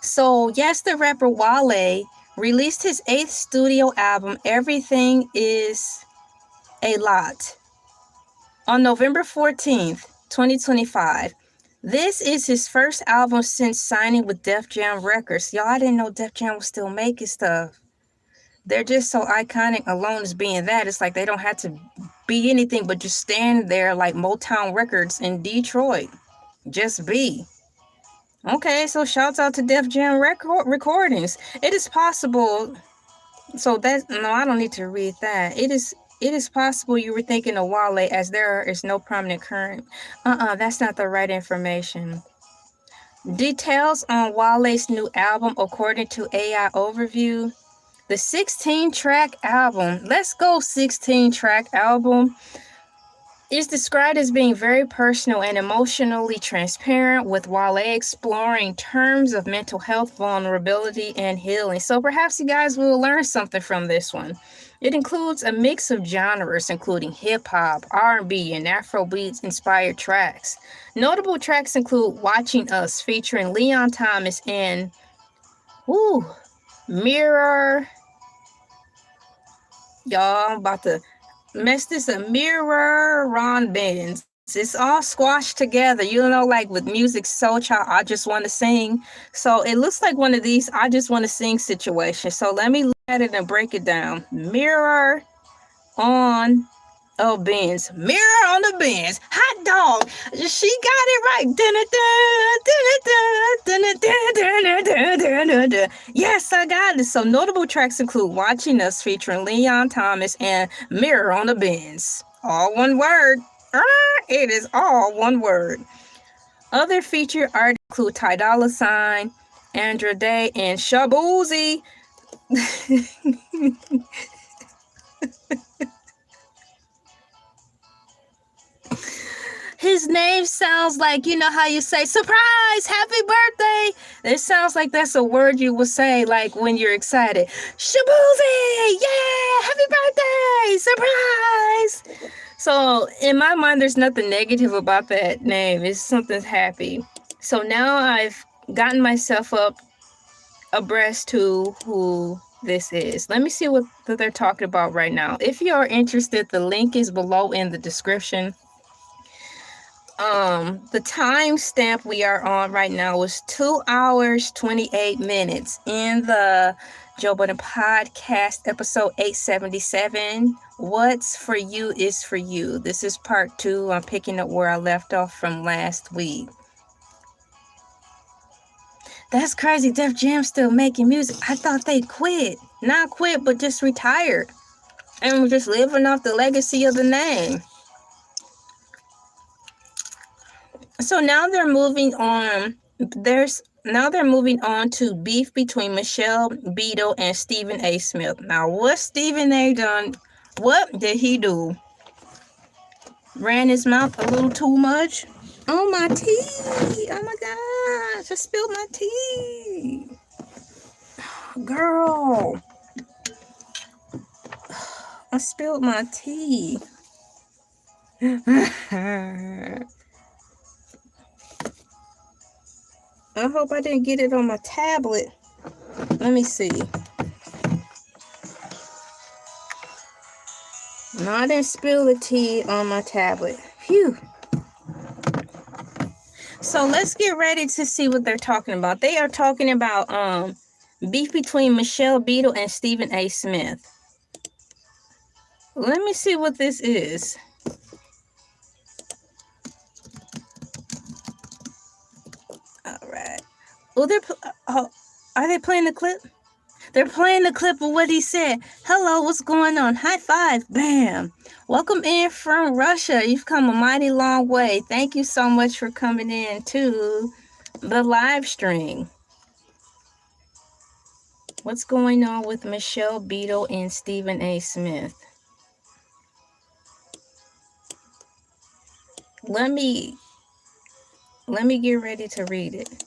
So yes, the rapper Wale released his 8th studio album, Everything Is a Lot, on November 14th, 2025. This is his first album since signing with Def Jam Records. Y'all, I didn't know Def Jam was still making stuff. They're just so iconic alone as being that. It's like they don't have to be anything but just stand there like Motown Records in Detroit. Just be. Okay, so shouts out to Def Jam Recordings. It is possible. So that, no, I don't need to read that. It is possible you were thinking of Wale, as there is no prominent current. That's not the right information. Details on Wale's new album according to AI Overview. The 16-track album, let's go 16-track album, is described as being very personal and emotionally transparent, with Wale exploring terms of mental health, vulnerability, and healing. So perhaps you guys will learn something from this one. It includes a mix of genres, including hip-hop, R&B, and Afrobeats inspired tracks. Notable tracks include Watching Us, featuring Leon Thomas, and Mirror. Y'all, I'm about to mess this up. Mirror Ron Benz. It's all squashed together, you know, like with Music Soul Child, I Just Want to Sing. So it looks like one of these I Just Want to Sing situations. So let me look at it and break it down. Mirror on a Benz. Mirror on the Benz. Hot dog. She got it right. Yes, I got it. So notable tracks include Watching Us, featuring Leon Thomas, and Mirror on the Benz. All one word. It is all one word. Other featured artists include Ty Dolla $ign, Andra Day, and Shaboozey. His name sounds like, you know how you say, surprise, happy birthday. It sounds like that's a word you would say like when you're excited. Shaboozey, yeah, happy birthday, surprise. So in my mind, there's nothing negative about that name. It's something happy. So now I've gotten myself up abreast to who this is. Let me see what they're talking about right now. If you are interested, the link is below in the description. The timestamp we are on right now is 2 hours 28 minutes in the Joe Budden podcast, episode 877. What's for you is for you. This is part 2. I'm picking up where I left off from last week. That's crazy. Def Jam's still making music. I thought they quit. Not quit, but just retired. And we're just living off the legacy of the name. So now they're moving on. Now they're moving on to beef between Michelle Beadle and Stephen A. Smith. Now, what Stephen A. done? What did he do? Ran his mouth a little too much? Oh, my tea. Oh, my gosh. I spilled my tea. Girl. I spilled my tea. I hope I didn't get it on my tablet. Let me see. No, I didn't spill the tea on my tablet. Phew. So let's get ready to see what they're talking about. They are talking about beef between Michelle Beadle and Stephen A. Smith. Let me see what this is. All right. Oh, are they playing the clip? They're playing the clip of what he said. Hello, what's going on? High five. Bam. Welcome in from Russia. You've come a mighty long way. Thank you so much for coming in to the live stream. What's going on with Michelle Beadle and Stephen A. Smith? Let me Let me get ready to read it.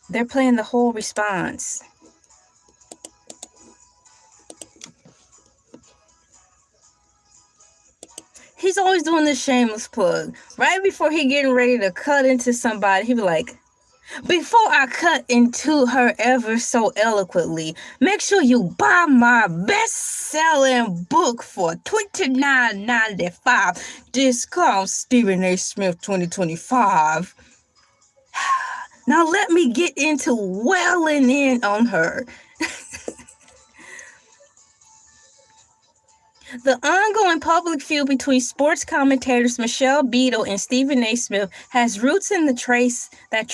They're playing the whole response. He's always doing this shameless plug. Right before he getting ready to cut into somebody, he be like, before I cut into her ever so eloquently, make sure you buy my best-selling book for $29.95. Discount Stephen A. Smith 2025. Now let me get into welling in on her. The ongoing public feud between sports commentators Michelle Beadle and Stephen A. Smith has roots in the trace back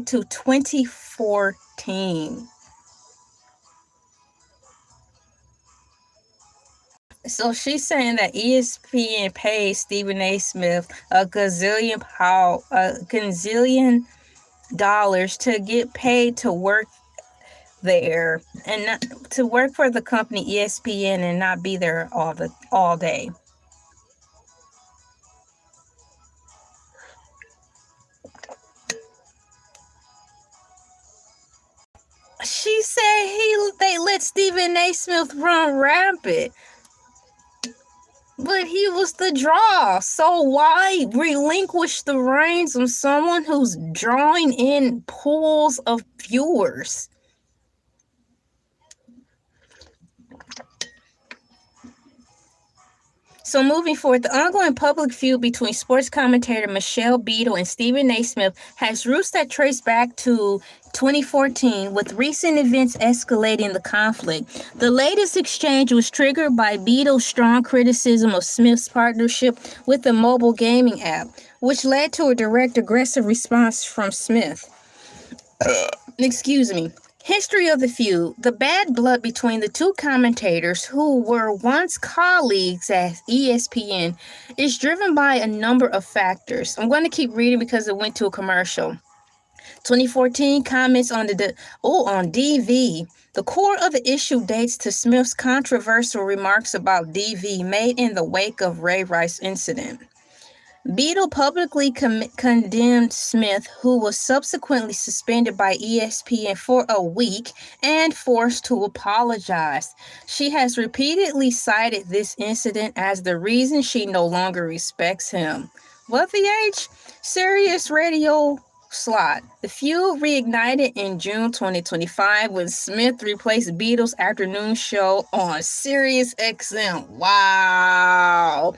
to 2014. So she's saying that ESPN paid Stephen A. Smith a gazillion dollars to get paid to work there and not to work for the company ESPN and not be there all day. She said they let Stephen A. Smith run rampant, but he was the draw. So why relinquish the reins on someone who's drawing in pools of viewers? So moving forward, the ongoing public feud between sports commentator Michelle Beadle and Stephen A. Smith has roots that trace back to 2014, with recent events escalating the conflict. The latest exchange was triggered by Beadle's strong criticism of Smith's partnership with the mobile gaming app, which led to a direct aggressive response from Smith. Excuse me. History of the feud. The bad blood between the two commentators, who were once colleagues at ESPN, is driven by a number of factors. I'm going to keep reading because it went to a commercial. 2014 comments on on DV. The core of the issue dates to Smith's controversial remarks about DV made in the wake of Ray Rice incident. Beadle publicly condemned Smith, who was subsequently suspended by ESPN for a week and forced to apologize. She has repeatedly cited this incident as the reason she no longer respects him. What the H? Sirius Radio slot. The feud reignited in June 2025 when Smith replaced Beadle's afternoon show on Sirius XM. Wow.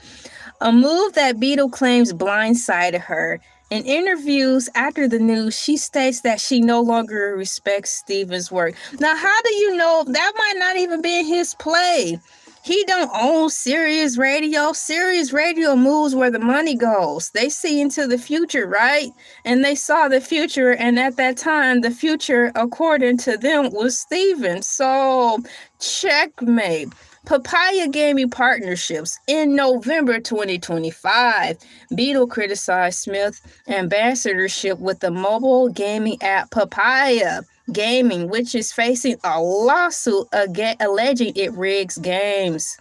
A move that Beadle claims blindsided her. In interviews after the news, she states that she no longer respects Stephen's work. Now, how do you know? That might not even be his play. He don't own Sirius Radio. Sirius Radio moves where the money goes. They see into the future, right? And they saw the future, and at that time, the future, according to them, was Stephen. So, checkmate. Papaya Gaming Partnerships. In November 2025, Beadle criticized Smith's ambassadorship with the mobile gaming app Papaya Gaming, which is facing a lawsuit alleging it rigs games.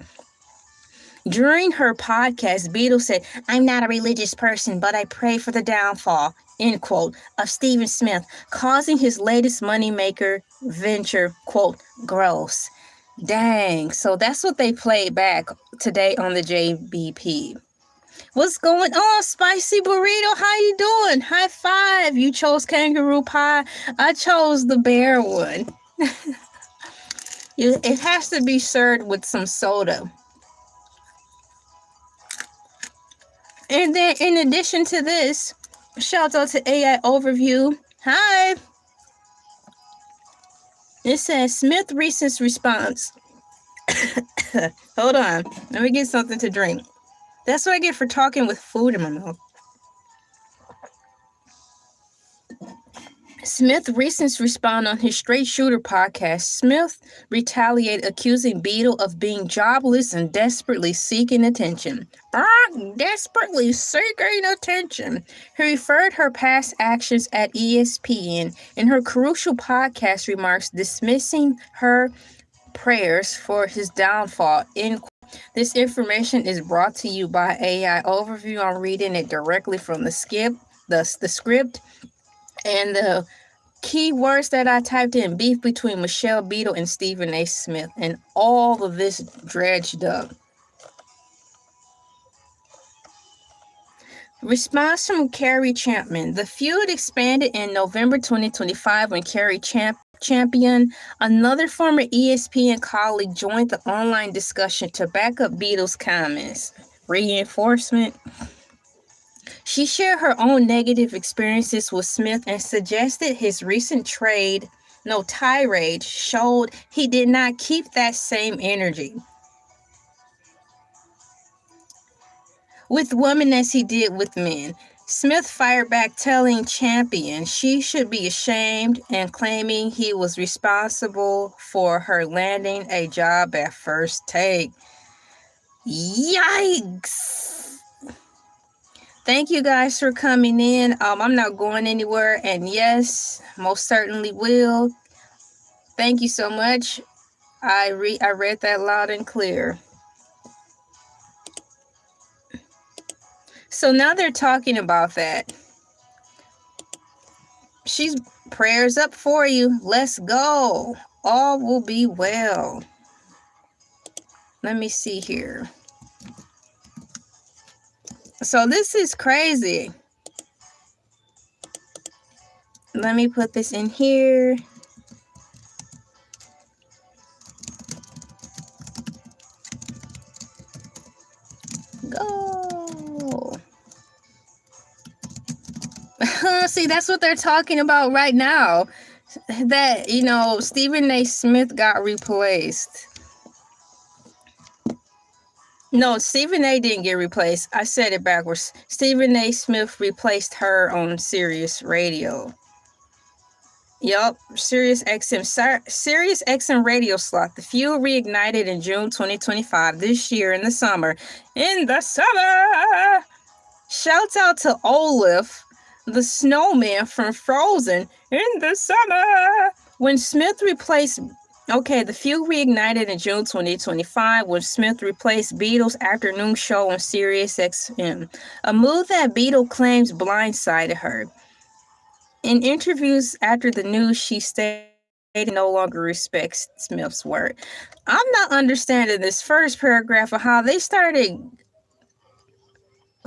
During her podcast, Beadle said, "I'm not a religious person, but I pray for the downfall," end quote, of Stephen Smith, causing his latest moneymaker venture, quote, gross. Dang. So that's what they played back today on the JBP. What's going on, Spicy Burrito? How you doing? High five. You chose kangaroo pie. I chose the bear one. It has to be served with some soda. And then in addition to this, shout out to AI Overview. Hi. It says Smith recent response. Hold on. Let me get something to drink. That's what I get for talking with food in my mouth. Smith recent response on his Straight Shooter podcast. Smith retaliated, accusing Beadle of being jobless and desperately seeking attention. Desperately seeking attention. He referred her past actions at ESPN in her crucial podcast remarks, dismissing her prayers for his downfall. This information is brought to you by AI Overview. I'm reading it directly from the script, and the key words that I typed in: beef between Michelle Beadle and Stephen A. Smith, and all of this dredged up. Response from Carrie Chapman. The feud expanded in November 2025 when Carrie Champion, another former ESPN colleague, joined the online discussion to back up Beadle's comments. Reinforcement. She shared her own negative experiences with Smith and suggested his recent tirade showed he did not keep that same energy with women as he did with men. Smith fired back, telling Champion she should be ashamed and claiming he was responsible for her landing a job at First Take. Yikes! Thank you guys for coming in. I'm not going anywhere, and yes, most certainly will. Thank you so much. I read that loud and clear. So now they're talking about that. She's prayers up for you. Let's go. All will be well. Let me see here. So this is crazy. Let me put this in here. Go. See, that's what they're talking about right now. That, Stephen A. Smith got replaced. No, Stephen A. didn't get replaced. I said it backwards. Stephen A. Smith replaced her on Sirius Radio. Yup, Sirius XM radio slot. The feud reignited in June 2025, this year in the summer. Shouts out to Olaf, the snowman from Frozen, in the summer. When Smith replaced... Okay, the feud reignited in June 2025 when Smith replaced Beadle's afternoon show on Sirius XM, a move that Beadle claims blindsided her. In interviews after the news, she stated no longer respects Smith's word. I'm not understanding this first paragraph of how they started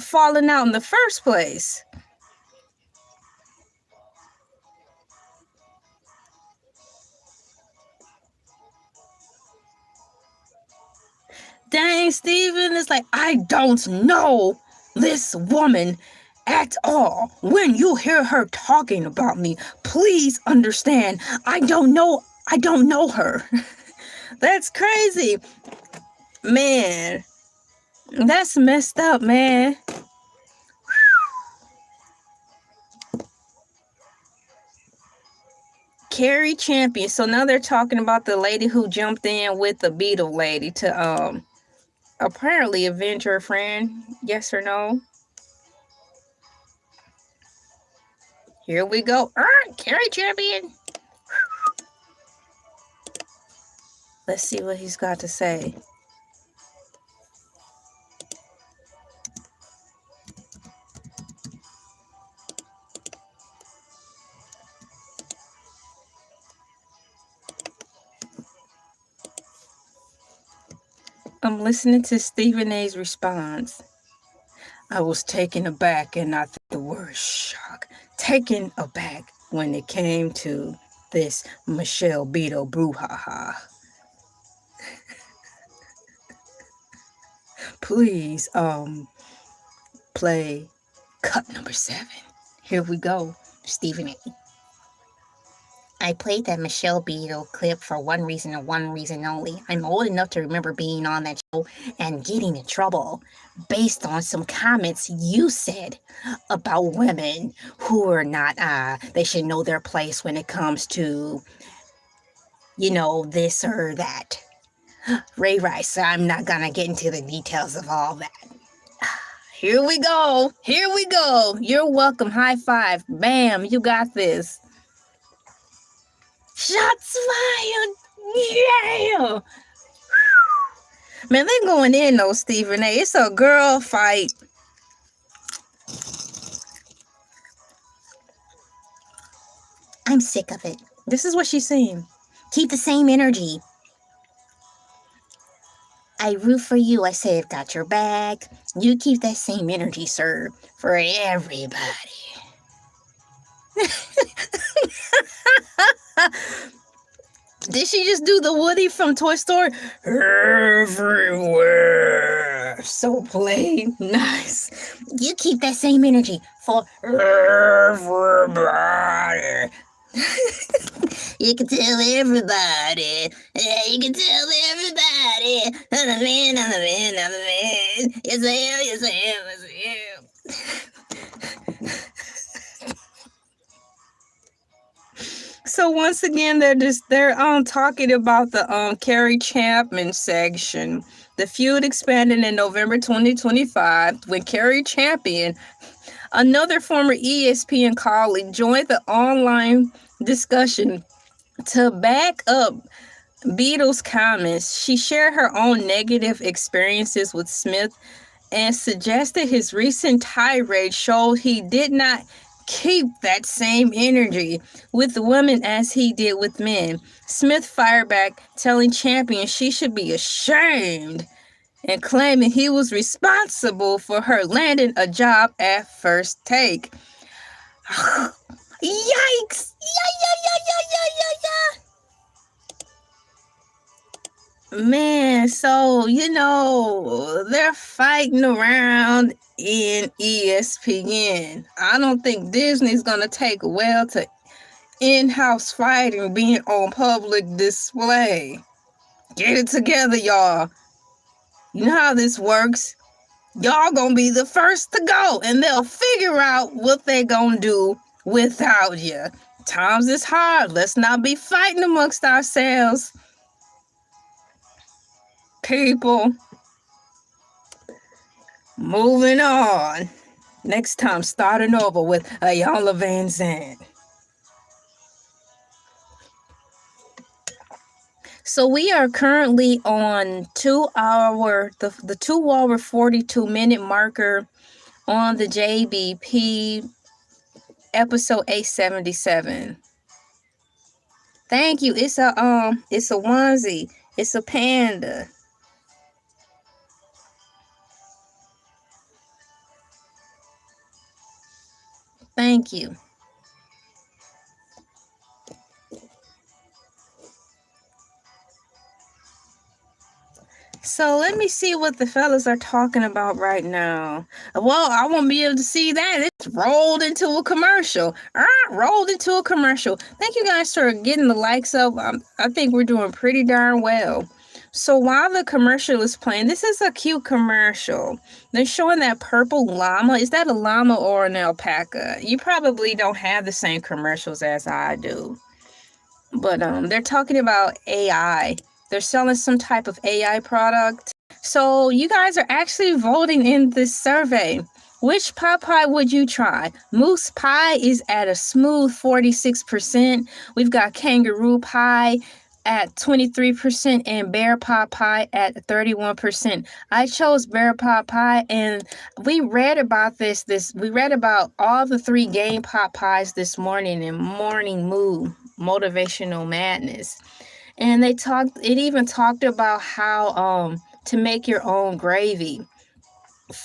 falling out in the first place. Dang, Steven, it's like, I don't know this woman at all. When you hear her talking about me, please understand, I don't know her. That's crazy. Man, that's messed up, man. Carrie Champion. So now they're talking about the lady who jumped in with the Beadle lady to apparently avenge her friend. Yes or no? Here we go. Carrie Champion. Let's see what he's got to say. I'm listening to Stephen A's response. I was taken aback, and I think the word shock. Taken aback when it came to this Michelle Beadle brouhaha. Please, play cut number 7. Here we go, Stephen A. I played that Michelle Beadle clip for one reason and one reason only. I'm old enough to remember being on that show and getting in trouble based on some comments you said about women who are not, they should know their place when it comes to, this or that. Ray Rice, I'm not gonna get into the details of all that. Here we go. You're welcome. High five. Bam, you got this. Shots fired! Yeah! Man, they going in though, Stephen A. It's a girl fight. I'm sick of it. This is what she's saying. Keep the same energy. I root for you. I say I've got your back. You keep that same energy, sir, for everybody. Did she just do the Woody from Toy Story? Everywhere. So plain. Nice. You keep that same energy for everybody. You can tell everybody. Yeah, you can tell everybody. I'm the man, I'm the man, I'm the man. Yes, I am, yes, I am, yes, I am. So once again, they're talking about the Carrie Chapman section. The feud expanded in November 2025 when Carrie Chapman, another former ESPN colleague, joined the online discussion to back up Beatles' comments. She shared her own negative experiences with Smith and suggested his recent tirade showed he did not keep that same energy with women as he did with men. Smith fired back, telling Champion she should be ashamed and claiming he was responsible for her landing a job at First Take. Yikes! Yeah. Man, so they're fighting around in ESPN. I don't think Disney's gonna take well to in-house fighting being on public display. Get it together, y'all. You know how this works. Y'all gonna be the first to go, and they'll figure out what they gonna do without you. Times is hard. Let's not be fighting amongst ourselves. People. Moving on. Next time, starting over with Ayala Van Zandt. So we are currently on 2 hour, the 2 hour 42 minute marker on the JBP episode 877. Thank you. It's a onesie. It's a panda. Thank you. So let me see what the fellas are talking about right now. Well, I won't be able to see that. It's rolled into a commercial. Rolled into a commercial. Thank you guys for getting the likes up. I think we're doing pretty darn well. So while the commercial is playing, this is a cute commercial. They're showing that purple llama. Is that a llama or an alpaca? You probably don't have the same commercials as I do. But they're talking about AI. They're selling some type of AI product. So you guys are actually voting in this survey. Which pot pie would you try? Moose pie is at a smooth 46%. We've got kangaroo pie at 23% and bear pot pie at 31%. I chose bear pot pie, and we read about we read about all the 3 game pot pies this morning in Morning Moo Motivational Madness. And it even talked about how to make your own gravy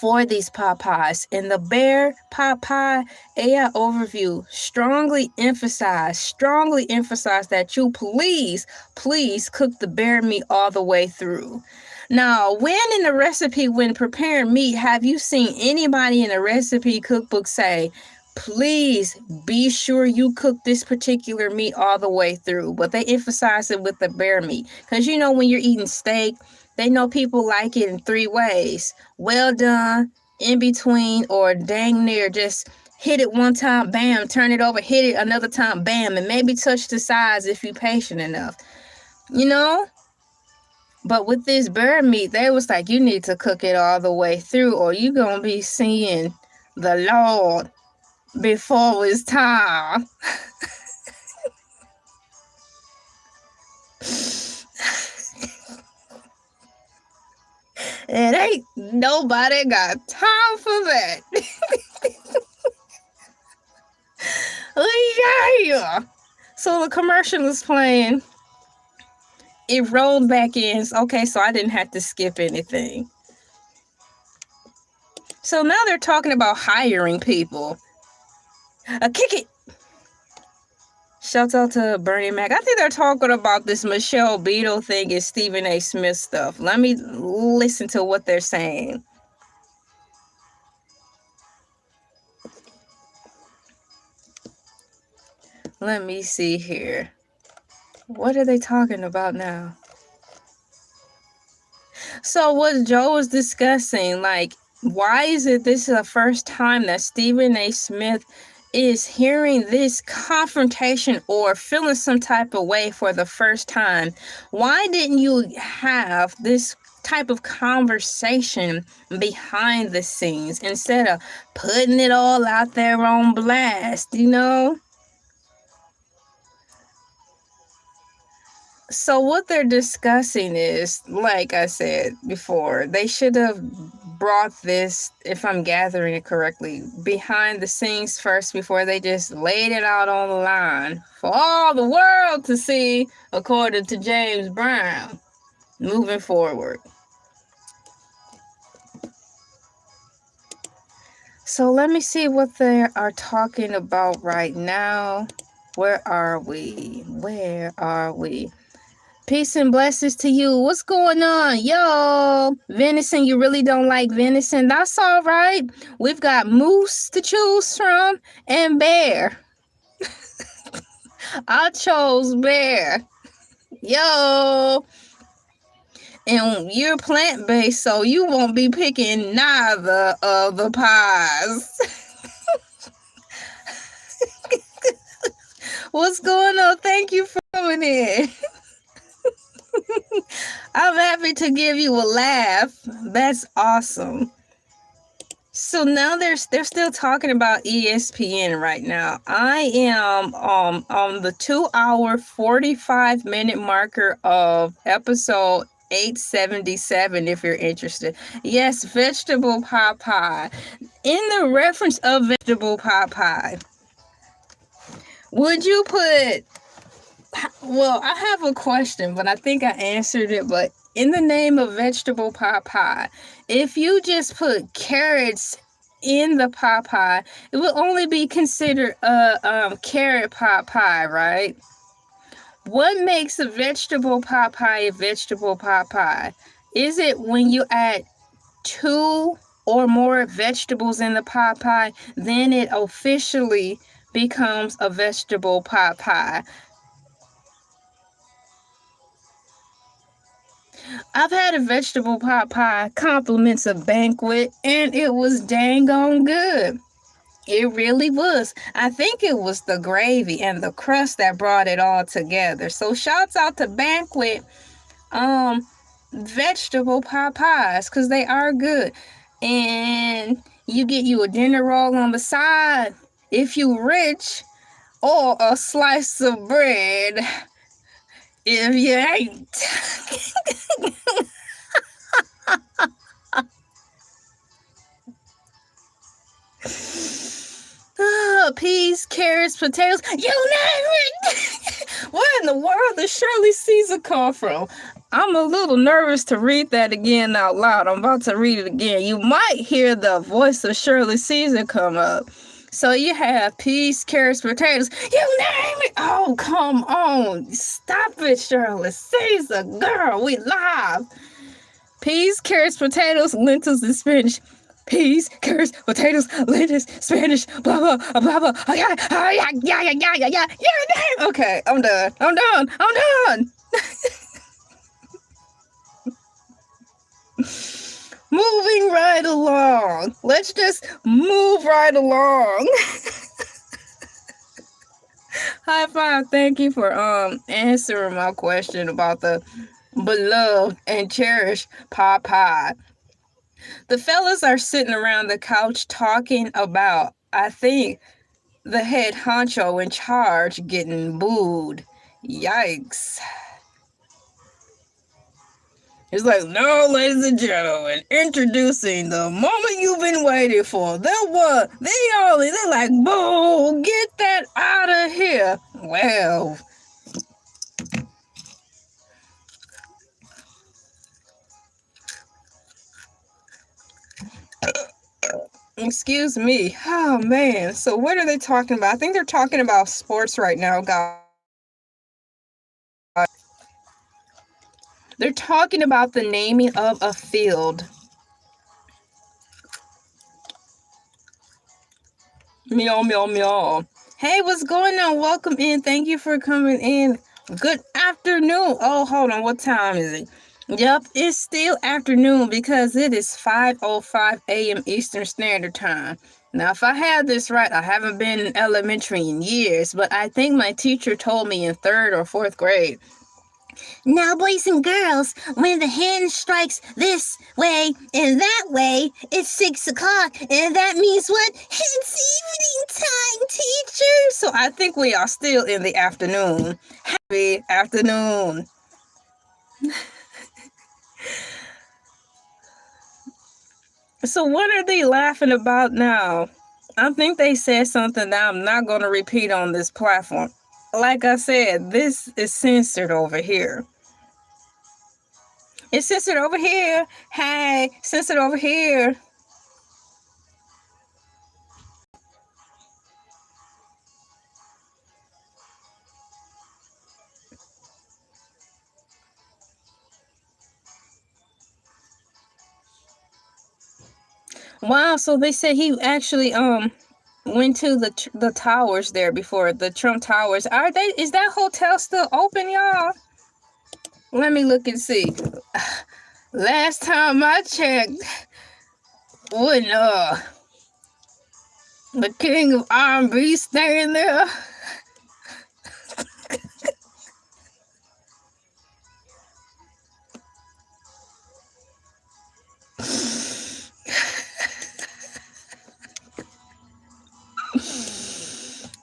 for these pot pies. And the bear pot pie AI overview strongly emphasize that you please cook the bear meat all the way through. Now, when preparing meat, have you seen anybody in a recipe cookbook say, please be sure you cook this particular meat all the way through? But they emphasize it with the bear meat. Because when you're eating steak, they know people like it in 3 ways. Well done, in between, or dang near. Just hit it one time, bam, turn it over, hit it another time, bam, and maybe touch the sides if you're patient enough. But with this bear meat, they was like, you need to cook it all the way through, or you're going to be seeing the Lord before it's time. And ain't nobody got time for that. Yeah. So the commercial is playing. It rolled back in. Okay, so I didn't have to skip anything. So now they're talking about hiring people. Kick it. Shouts out to Bernie Mac. I think they're talking about this Michelle Beadle thing and Stephen A. Smith stuff. Let me listen to what they're saying. Let me see here. What are they talking about now? So what Joe was discussing, like, why is it this is the first time that Stephen A. Smith is hearing this confrontation or feeling some type of way for the first time? Why didn't you have this type of conversation behind the scenes instead of putting it all out there on blast, you know? So what they're discussing is, like I said before, they should have brought this, if I'm gathering it correctly, behind the scenes first before they just laid it out on the line for all the world to see, according to James Brown, moving forward. So let me see what they are talking about right now. Where are we? Peace and blessings to you. What's going on? Yo, venison, you really don't like venison? That's all right. We've got moose to choose from and bear. I chose bear. Yo. And you're plant-based, so you won't be picking neither of the pies. What's going on? Thank you for coming in. I'm happy to give you a laugh. That's awesome. So now they're still talking about ESPN right now. I am on the 2-hour 45-minute marker of episode 877 if you're interested. Yes, vegetable pot pie. In the reference of vegetable pot pie, would you put, well, I have a question, but I think I answered it, but in the name of vegetable pot pie, if you just put carrots in the pot pie, it will only be considered a carrot pot pie, right? What makes a vegetable pot pie a vegetable pot pie? Is it when you add 2 or more vegetables in the pot pie, then it officially becomes a vegetable pot pie? I've had a vegetable pot pie compliments a banquet, and it was dang on good. It really was. I think it was the gravy and the crust that brought it all together. So shouts out to Banquet vegetable pot pies, because they are good. And you get you a dinner roll on the side if you rich, or a slice of bread if you ain't. Peas, carrots, potatoes, you name it. Where in the world does Shirley Caesar come from? I'm a little nervous to read that again out loud. I'm about to read it again. You might hear the voice of Shirley Caesar come up. So you have peas, carrots, potatoes, you name it. Oh, come on. Stop it, Shirley Caesar. Girl, we live. Peas, carrots, potatoes, lentils, and spinach. Peas, carrots, potatoes, lentils, Spanish, blah, blah, blah, blah. Yeah. Okay, I'm done. Moving right along. Let's just move right along. High five. Thank you for answering my question about the beloved and cherished pot pie. The fellas are sitting around the couch talking about, I think, the head honcho in charge getting booed. Yikes. It's like, no, ladies and gentlemen, introducing the moment you've been waiting for. They're like, boo, get that out of here. Well, excuse me. Oh, man. So what are they talking about? I think they're talking about sports right now, guys. They're talking about the naming of a field. Meow, meow, meow. Hey, what's going on? Welcome in. Thank you for coming in. Good afternoon. Oh, hold on. What time is it? Yep, it's still afternoon because it is 5:05 a.m. Eastern Standard Time. Now, if I have this right, I haven't been in elementary in years, but I think my teacher told me in 3rd or 4th grade. Now, boys and girls, when the hand strikes this way and that way, it's 6 o'clock, and that means what? It's evening time, teacher. So I think we are still in the afternoon. Happy afternoon. So what are they laughing about now? I think they said something that I'm not going to repeat on this platform. Like I said, this is censored over here. It's censored over here. Hey, censored over here. Wow, so they said he actually went to the towers there before, the Trump Towers. Is that hotel still open, y'all? Let me look and see. Last time I checked, when the king of R&B staying there.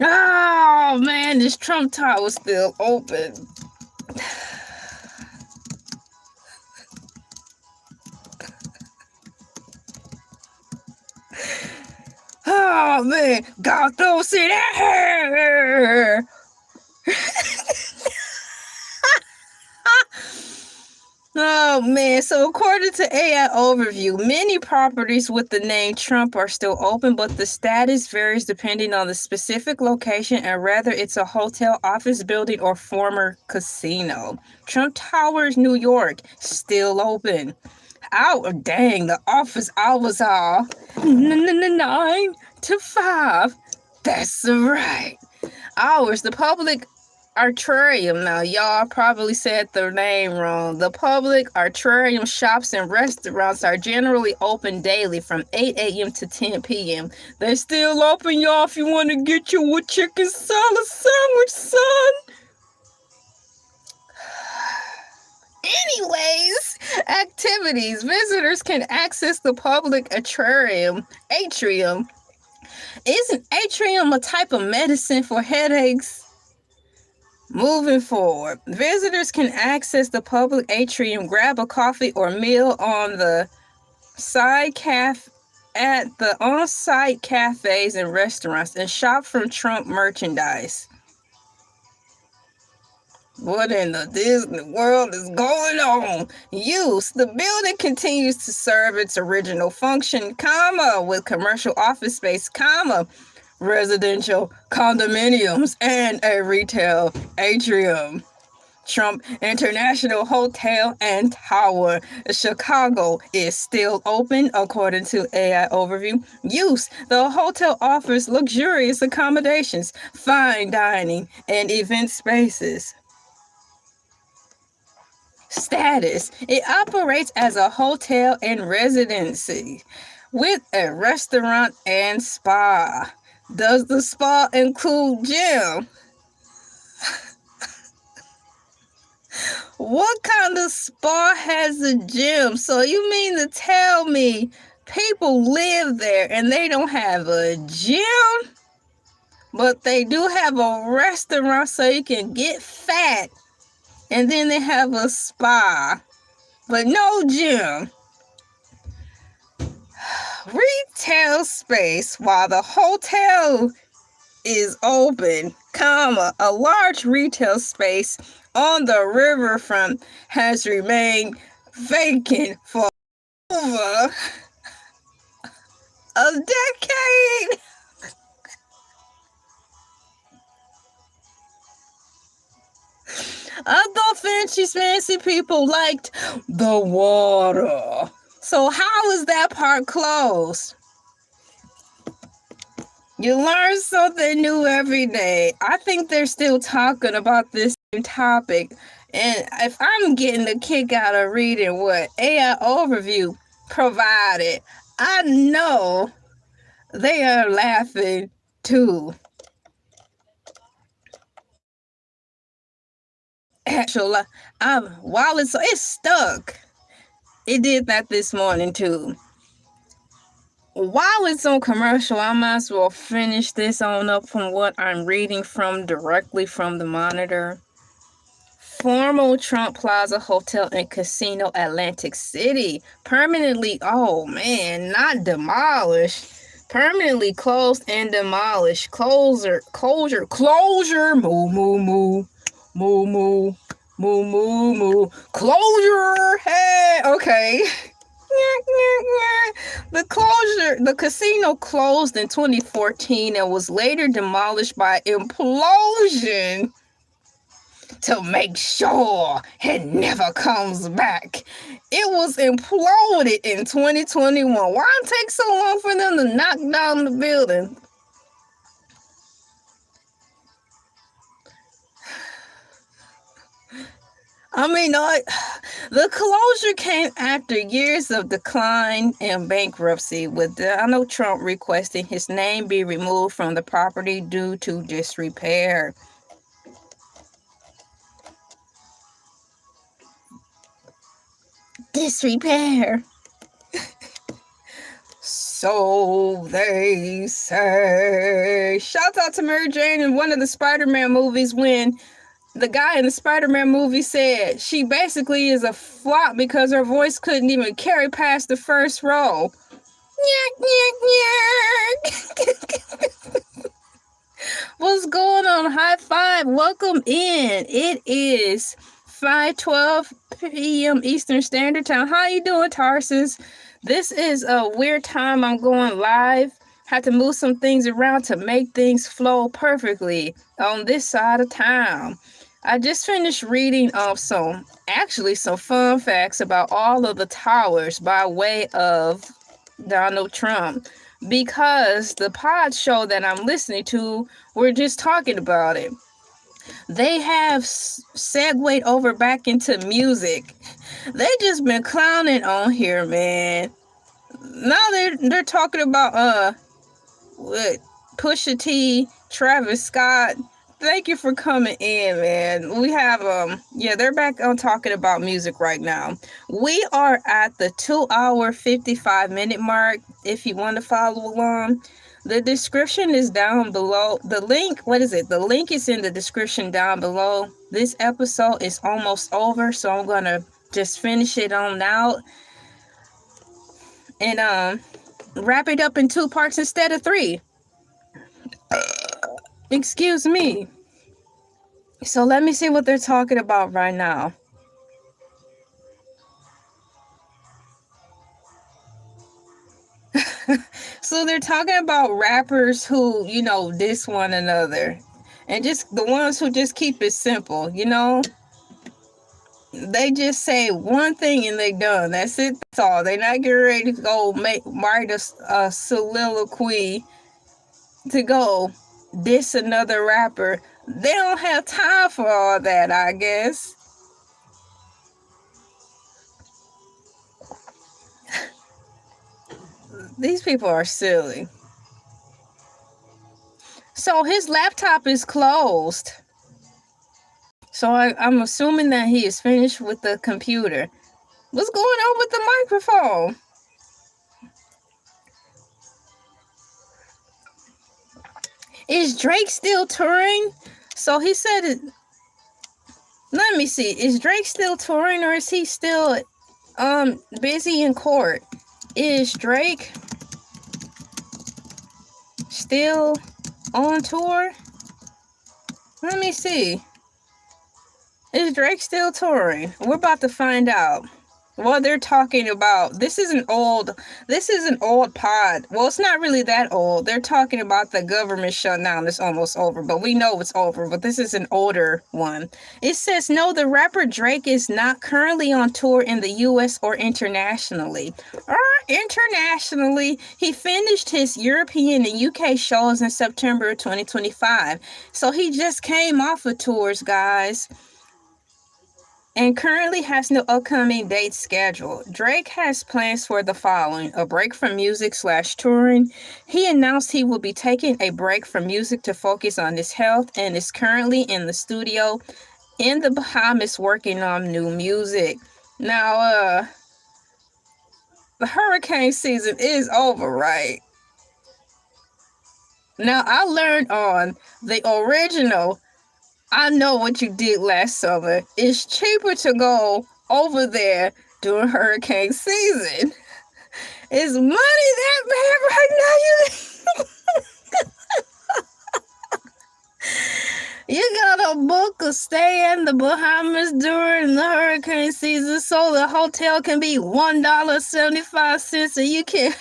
Oh man, this Trump Tower is still open. Oh man, Gotham City. Oh man, so according to AI Overview, many properties with the name Trump are still open, but the status varies depending on the specific location and whether it's a hotel, office building, or former casino. Trump Towers, New York, still open. Oh, dang, the office hours are 9 to 5. That's right. Hours, the public Artrarium. Now, y'all probably said the name wrong. The public Artrarium shops and restaurants are generally open daily from 8 a.m. to 10 p.m. They're still open, y'all, if you want to get your chicken salad sandwich, son. Anyways, activities. Visitors can access the public atrium. Isn't atrium a type of medicine for headaches? Moving forward, visitors can access the public atrium, grab a coffee or meal on the at the on-site cafes and restaurants, and shop from Trump merchandise. What in the Disney world is going on? Use. The building continues to serve its original function, with commercial office space, residential condominiums, and a retail atrium. Trump International Hotel and Tower, Chicago, is still open, according to AI Overview. Use. The hotel offers luxurious accommodations, fine dining, and event spaces. Status. It operates as a hotel and residency with a restaurant and spa. Does the spa include gym? What kind of spa has a gym? So you mean to tell me people live there and they don't have a gym? But they do have a restaurant so you can get fat. And then they have a spa. But no gym. Retail space while the hotel is open, comma, a large retail space on the riverfront has remained vacant for over a decade. I thought fancy people liked the water. So how is that part closed? You learn something new every day. I think they're still talking about this topic. And if I'm getting a kick out of reading what AI Overview provided, I know they are laughing too. Actually, while it's stuck. It did that this morning too. While it's on commercial, I might as well finish this on up from what I'm reading from directly from the monitor. Former Trump Plaza Hotel and Casino, Atlantic City, permanently, oh man, not demolished, permanently closed and demolished. Closure, moo, moo, moo, moo, moo, moo, moo, moo, closure, hey, okay. The casino closed in 2014 and was later demolished by implosion to make sure it never comes back. It was imploded in 2021. Why it take so long for them to knock down the building? I mean, the closure came after years of decline and bankruptcy, with Donald Trump requesting his name be removed from the property due to disrepair. Disrepair. So they say. Shout out to Mary Jane in one of the Spider-Man movies when the guy in the Spider-Man movie said she basically is a flop because her voice couldn't even carry past the first row. What's going on? High five. Welcome in. It is 5:12 p.m. Eastern Standard Time. How you doing, Tarsus? This is a weird time. I'm going live. Had to move some things around to make things flow perfectly on this side of town. I just finished reading some fun facts about all of the towers by way of Donald Trump, because the pod show that I'm listening to, we're just talking about it. They have segued over back into music. They just been clowning on here, man. Now they're talking about what Pusha T, Travis Scott. Thank you for coming in, man. We have they're back on talking about music right now. We are at the 2-hour 55-minute mark. If you want to follow along, the description is down below. The link is in the description down below. This episode is almost over, so I'm gonna just finish it on out and wrap it up in 2 parts instead of 3. Excuse me. So let me see what they're talking about right now. So they're talking about rappers who, diss one another. And just the ones who just keep it simple, They just say one thing and they done. That's it. That's all. They're not getting ready to go write a soliloquy to go diss another rapper. They don't have time for all that, I guess. These people are silly. So his laptop is closed. So I'm assuming that he is finished with the computer. What's going on with the microphone? Is Drake still touring? So he said it. Let me see. Is Drake still touring, or is he still busy in court. Is Drake still on tour? Let me see. Is Drake still touring? We're about to find out. Well, they're talking about, this is an old pod. Well, it's not really that old. They're talking about the government shutdown that's almost over, but we know it's over, but this is an older one. It says, no, the rapper Drake is not currently on tour in the US or internationally. Internationally, he finished his European and UK shows in September 2025. So he just came off of tours, guys, and currently has no upcoming dates scheduled. Drake has plans for the following: a break from music/touring. He announced he will be taking a break from music to focus on his health and is currently in the studio in the Bahamas working on new music. Now, the hurricane season is over, right? Now, I learned on the original I Know What You Did Last Summer, it's cheaper to go over there during hurricane season. Is money that bad right now? You gotta book a stay in the Bahamas during the hurricane season so the hotel can be $1.75 and you can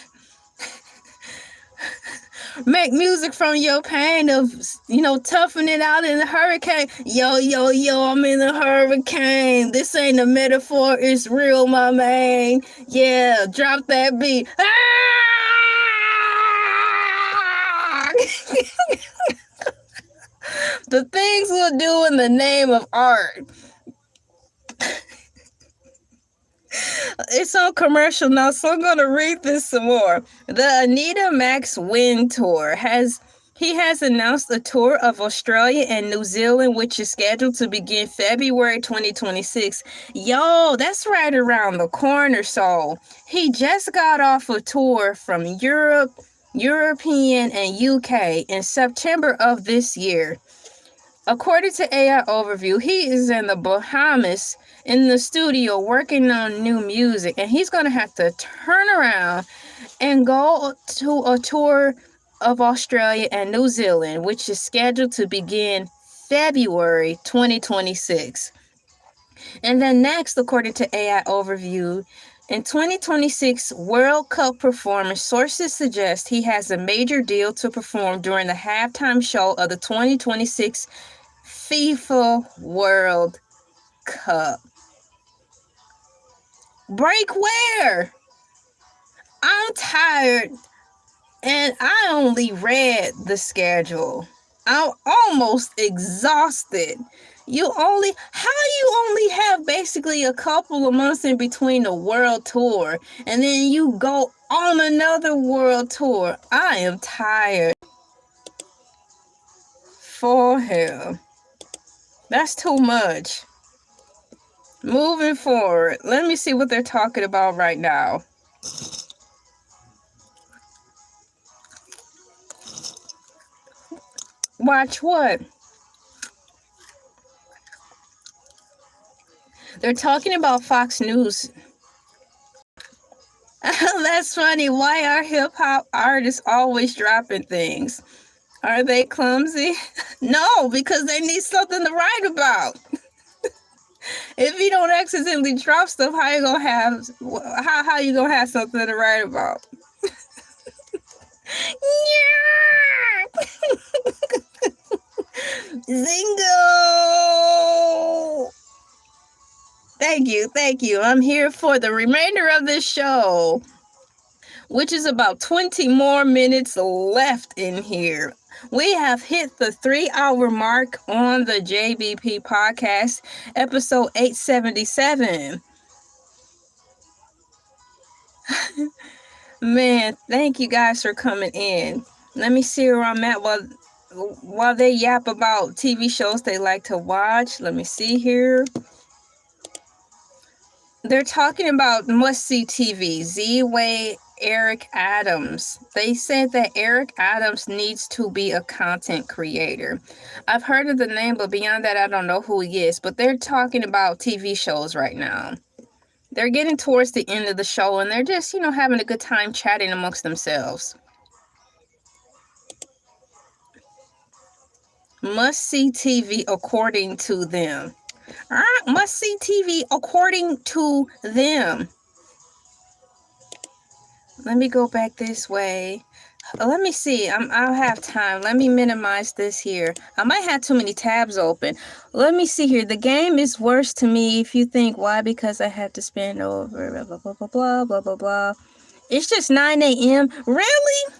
make music from your pain of, toughing it out in the hurricane. Yo, I'm in the hurricane. This ain't a metaphor, it's real, my man. Yeah, drop that beat. The things we'll do in the name of art. It's on commercial now, so I'm going to read this some more. The Anita Max Win Tour has announced a tour of Australia and New Zealand, which is scheduled to begin February 2026. Yo, that's right around the corner. So he just got off a tour from Europe, European, and UK in September of this year. According to AI Overview, he is in the Bahamas in the studio working on new music, and he's going to have to turn around and go to a tour of Australia and New Zealand, which is scheduled to begin February 2026. And then next, according to AI Overview, in 2026 World Cup performance, sources suggest he has a major deal to perform during the halftime show of the 2026 FIFA World Cup. Break where? I'm tired and I only read the schedule. I'm almost exhausted. How you only have basically a couple of months in between the world tour and then you go on another world tour? I am tired. For him. That's too much. Moving forward, let me see what they're talking about right now. Watch what? They're talking about Fox News. That's funny. Why are hip-hop artists always dropping things? Are they clumsy? No, because they need something to write about. If you don't accidentally drop stuff, how you gonna have something to write about? Zingo! Thank you. I'm here for the remainder of this show, which is about 20 more minutes left in here. We have hit the 3-hour mark on the JBP podcast, episode 877. Man, thank you guys for coming in. Let me see where I'm at while they yap about TV shows they like to watch. Let me see here. They're talking about must-see TV. Z-Way, Eric Adams. They said that Eric Adams needs to be a content creator. I've heard of the name, but beyond that, I don't know who he is. But they're talking about TV shows right now. They're getting towards the end of the show, and they're just, having a good time chatting amongst themselves. Must-see TV according to them. Must-see TV according to them. Let me go back this way. Let me see. I'll have time. Let me minimize this here. I might have too many tabs open. Let me see here. The game is worse to me if you think, why? Because I had to spend over blah, blah, blah, blah, blah, blah, blah. It's just 9 a.m. Really?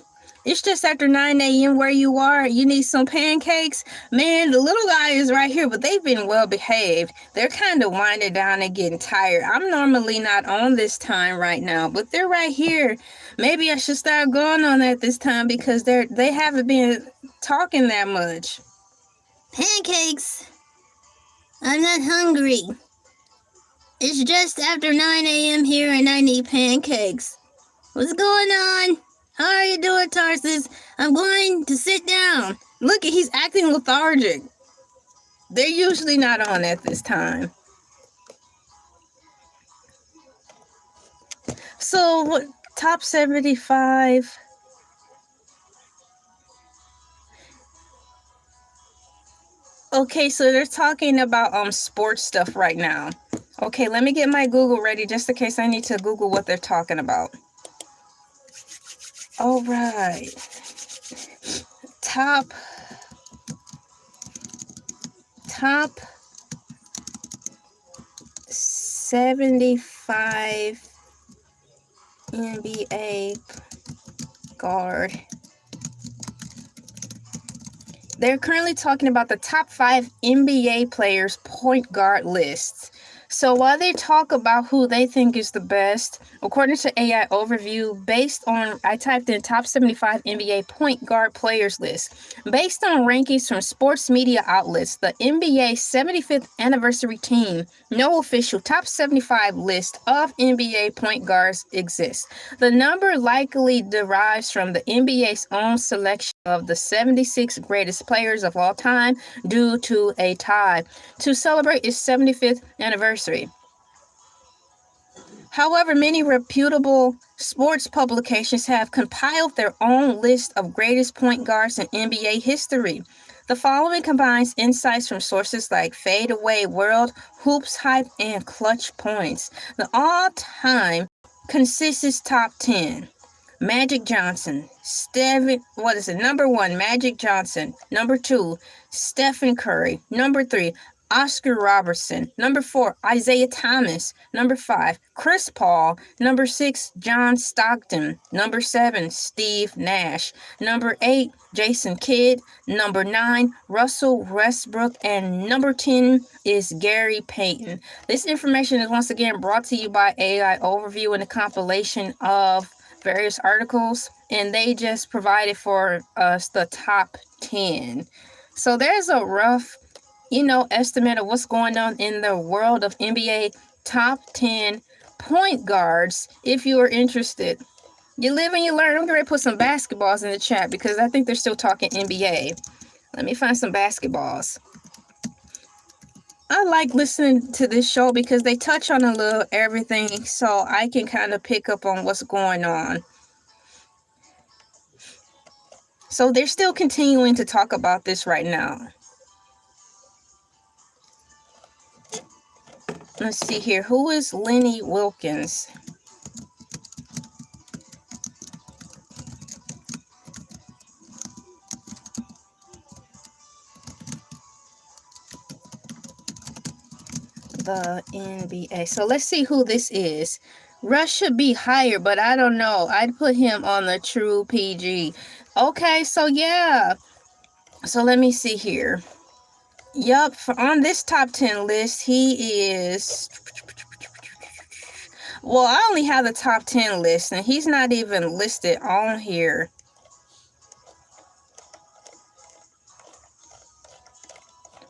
It's just after 9 a.m. where you are. You need some pancakes. Man, the little guy is right here, but they've been well behaved. They're kind of winding down and getting tired. I'm normally not on this time right now, but they're right here. Maybe I should start going on at this time because they haven't been talking that much. Pancakes. I'm not hungry. It's just after 9 a.m. here and I need pancakes. What's going on? How are you doing, Tarsus? I'm going to sit down. Look, he's acting lethargic. They're usually not on at this time. So, what, top 75? Okay, so they're talking about sports stuff right now. Okay, let me get my Google ready just in case I need to Google what they're talking about. All right. Top 75 NBA guard. They're currently talking about the top 5 NBA players point guard lists. So while they talk about who they think is the best, according to AI Overview, I typed in top 75 NBA point guard players list. Based on rankings from sports media outlets, the NBA 75th anniversary team, no official top 75 list of NBA point guards exists. The number likely derives from the NBA's own selection of the 76 greatest players of all time due to a tie to celebrate its 75th anniversary. However, many reputable sports publications have compiled their own list of greatest point guards in NBA history. The following combines insights from sources like Fade Away World, Hoops Hype, and Clutch Points. The all-time consensus top 10. Magic Johnson. Number 1, Magic Johnson. Number 2, Stephen Curry. Number 3, Oscar Robertson. Number 4, Isaiah Thomas. Number 5, Chris Paul. Number 6, John Stockton. Number 7, Steve Nash. Number 8, Jason Kidd. Number 9, Russell Westbrook. And number 10 is Gary Payton. This information is once again brought to you by AI Overview and a compilation of various articles, and they just provided for us the top 10. So there's a rough estimate of what's going on in the world of NBA top 10 point guards. If you are interested, you live and you learn. I'm going to put some basketballs in the chat because I think they're still talking NBA. Let me find some basketballs. I like listening to this show because they touch on a little everything, so I can kind of pick up on what's going on. So they're still continuing to talk about this right now. Let's see here. Who is Lenny Wilkens? The NBA. So let's see who this is. Rush should be higher, but I don't know. I'd put him on the true PG. Okay, so yeah. So let me see here. Yup, on this top 10 list, he is... Well, I only have the top 10 list, and he's not even listed on here.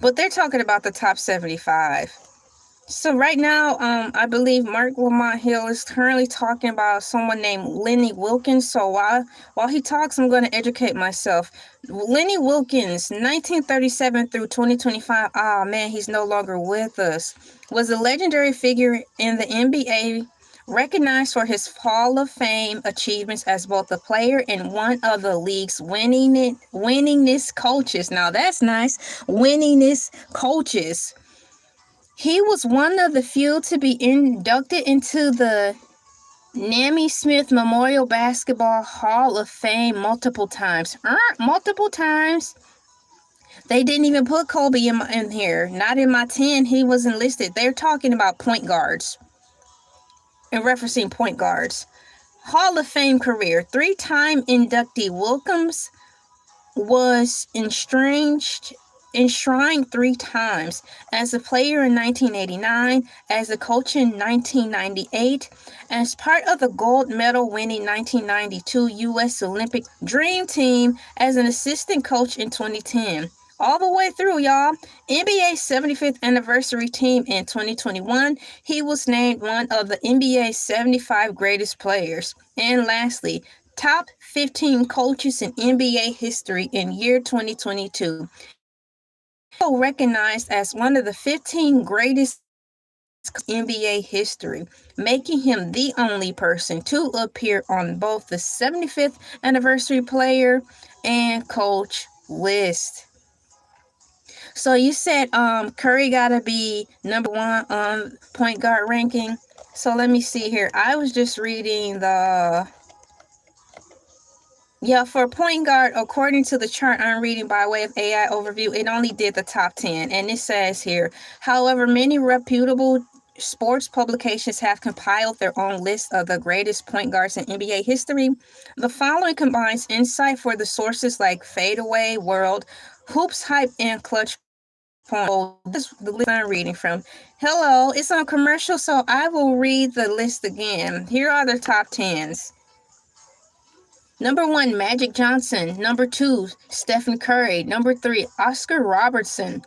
But they're talking about the top 75. So right now, I believe Mark Lamont Hill is currently talking about someone named Lenny Wilkens. So while he talks, I'm going to educate myself. Lenny Wilkens, 1937 through 2025. Ah, man, he's no longer with us. Was a legendary figure in the NBA, recognized for his Hall of Fame achievements as both a player and one of the league's winningest coaches. Now that's nice, winningest coaches. He was one of the few to be inducted into the Naismith Smith Memorial Basketball Hall of Fame multiple times. Multiple times. They didn't even put Kobe in here. Not in my 10. He wasn't listed. They're talking about point guards and referencing point guards. Hall of Fame career. 3-time inductee Wilkins was enshrined 3 times as a player in 1989, as a coach in 1998, as part of the gold medal winning 1992 U.S. Olympic Dream Team, as an assistant coach in 2010. All the way through, y'all. NBA 75th anniversary team in 2021. He was named one of the NBA's 75 greatest players. And lastly, top 15 coaches in NBA history in year 2022. Recognized as one of the 15 greatest NBA history, making him the only person to appear on both the 75th anniversary player and coach list. So you said Curry gotta be number 1 on point guard ranking. So let me see here. I was just reading for point guard, according to the chart I'm reading by way of AI overview, it only did the top 10. And it says here, however, many reputable sports publications have compiled their own list of the greatest point guards in NBA history. The following combines insight for the sources like Fadeaway World, Hoops Hype, and Clutch Point. This is the list I'm reading from. Hello, it's on commercial, so I will read the list again. Here are the top 10s. Number 1, Magic Johnson. Number 2, Stephen Curry. Number 3, Oscar Robertson.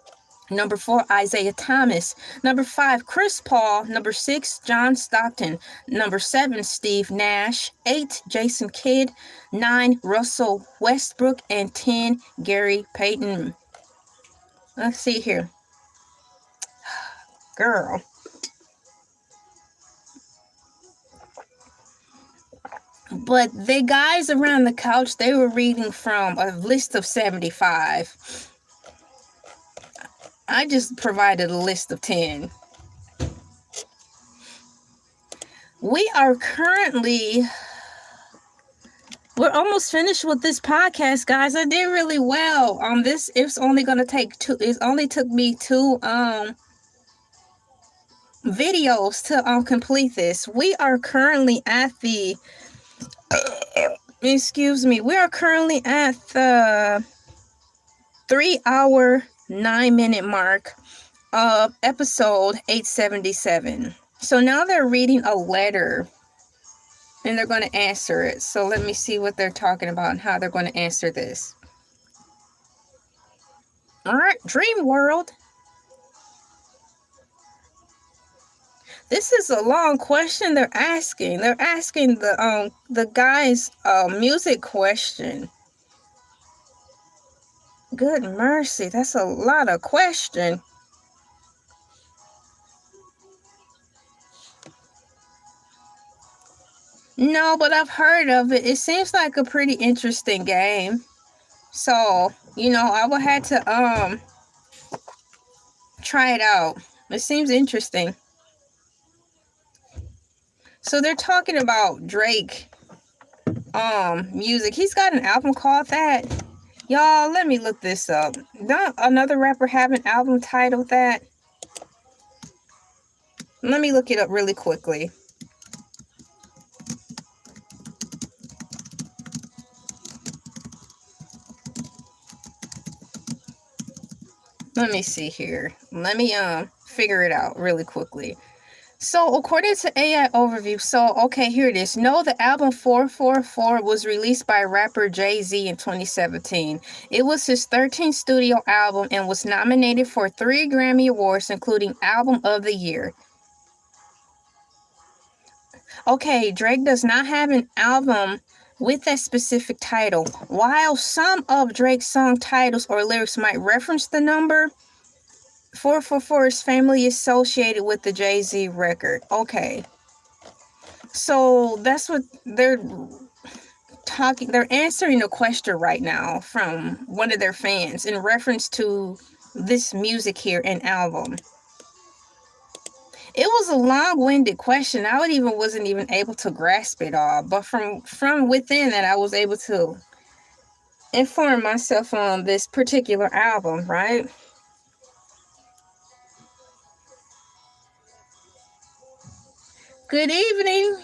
Number 4, Isaiah Thomas. Number 5, Chris Paul. Number 6, John Stockton. Number 7, Steve Nash. 8, Jason Kidd. 9, Russell Westbrook. And 10, Gary Payton. Let's see here. Girl. But the guys around the couch, they were reading from a list of 75. I just provided a list of 10. We're almost finished with this podcast, guys. I did really well. It's only gonna take 2. It only took me 2 videos to complete this. We are currently at the we are currently at the 3-hour 9-minute mark of episode 877. So now they're reading a letter and they're going to answer it. So let me see what they're talking about and how they're going to answer this. All right, Dream World. This is a long question they're asking. They're asking the guy's music question. Good mercy, that's a lot of question. No, but I've heard of it. It seems like a pretty interesting game. So, I will have to try it out. It seems interesting. So they're talking about Drake music. He's got an album called that. Y'all, let me look this up. Don't another rapper have an album titled that? Let me look it up really quickly. Let me see here. Let me figure it out really quickly. So according to AI Overview, okay, here it is. No, the album 444 was released by rapper Jay-Z in 2017. It was his 13th studio album and was nominated for 3 Grammy Awards, including Album of the Year. Okay, Drake does not have an album with that specific title. While some of Drake's song titles or lyrics might reference the number, 444 is famously associated with the Jay-Z record. Okay. So that's what they're talking. They're answering a question right now from one of their fans in reference to this music here and album. It was a long-winded question. Wasn't even able to grasp it all. But from within that, I was able to inform myself on this particular album, right? Good evening.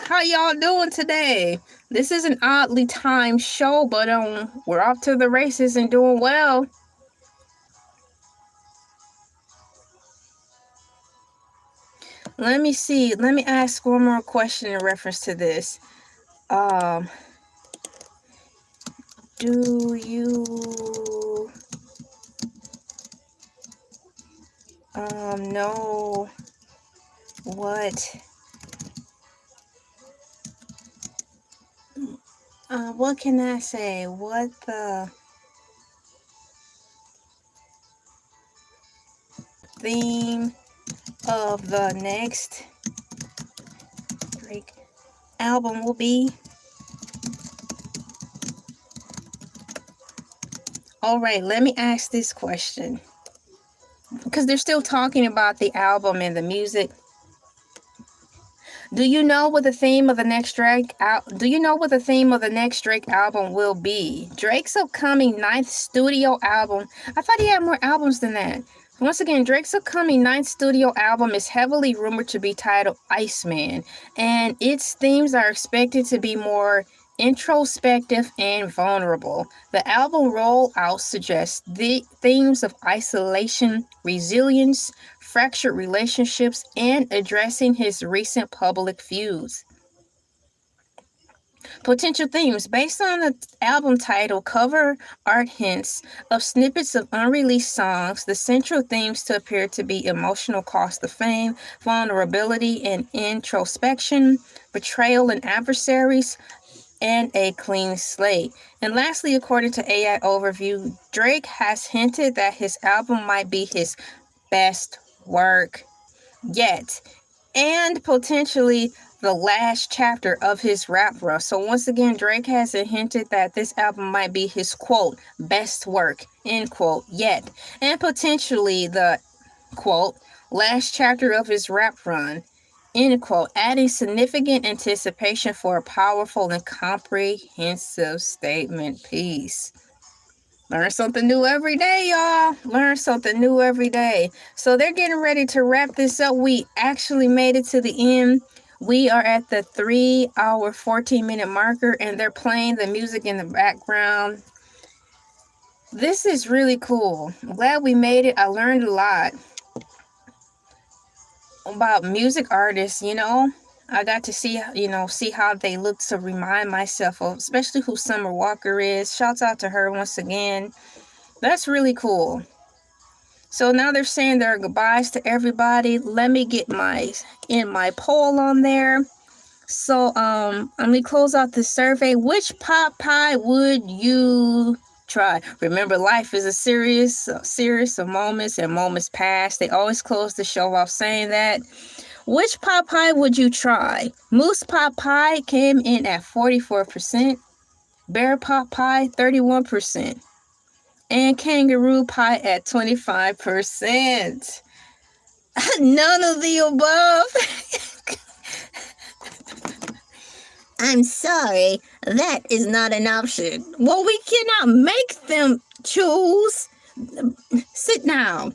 How y'all doing today? This is an oddly timed show, but we're off to the races and doing well. Let me see. Let me ask one more question in reference to this. Do you know what can I say? What the theme of the next Drake album will be? All right, let me ask this question, because they're still talking about the album and the music. Do you know what the theme of the next Drake album will be? Drake's upcoming 9th studio album. I thought he had more albums than that. Once again, Drake's upcoming 9th studio album is heavily rumored to be titled Iceman, and its themes are expected to be more introspective and vulnerable. The album rollout suggests the themes of isolation, resilience, fractured relationships, and addressing his recent public feuds. Potential themes. Based on the album title, cover art hints of snippets of unreleased songs. The central themes to appear to be emotional cost of fame, vulnerability and introspection, betrayal and adversaries, and a clean slate. And lastly, according to AI Overview, Drake has hinted that his album might be his best work yet, and potentially the last chapter of his rap run. So once again, Drake has hinted that this album might be his, quote, best work, end quote, yet, and potentially the, quote, last chapter of his rap run, end quote, adding significant anticipation for a powerful and comprehensive statement piece. Learn something new every day, y'all. Learn something new every day. So they're getting ready to wrap this up. We actually made it to the end. We are at the 3-hour, 14-minute marker, and they're playing the music in the background. This is really cool. I'm glad we made it. I learned a lot about music artists, I got to see how they look, to remind myself of, especially who Summer Walker is. Shouts out to her once again. That's really cool. So now they're saying their goodbyes to everybody. Let me get my poll on there. So let me close out the survey. Which pot pie would you try? Remember, life is a series of moments, and moments past. They always close the show off saying that. Which pot pie would you try? Moose pot pie came in at 44%, bear pot pie 31%, and kangaroo pie at 25%. None of the above. I'm sorry, that is not an option. Well, we cannot make them choose. Sit down.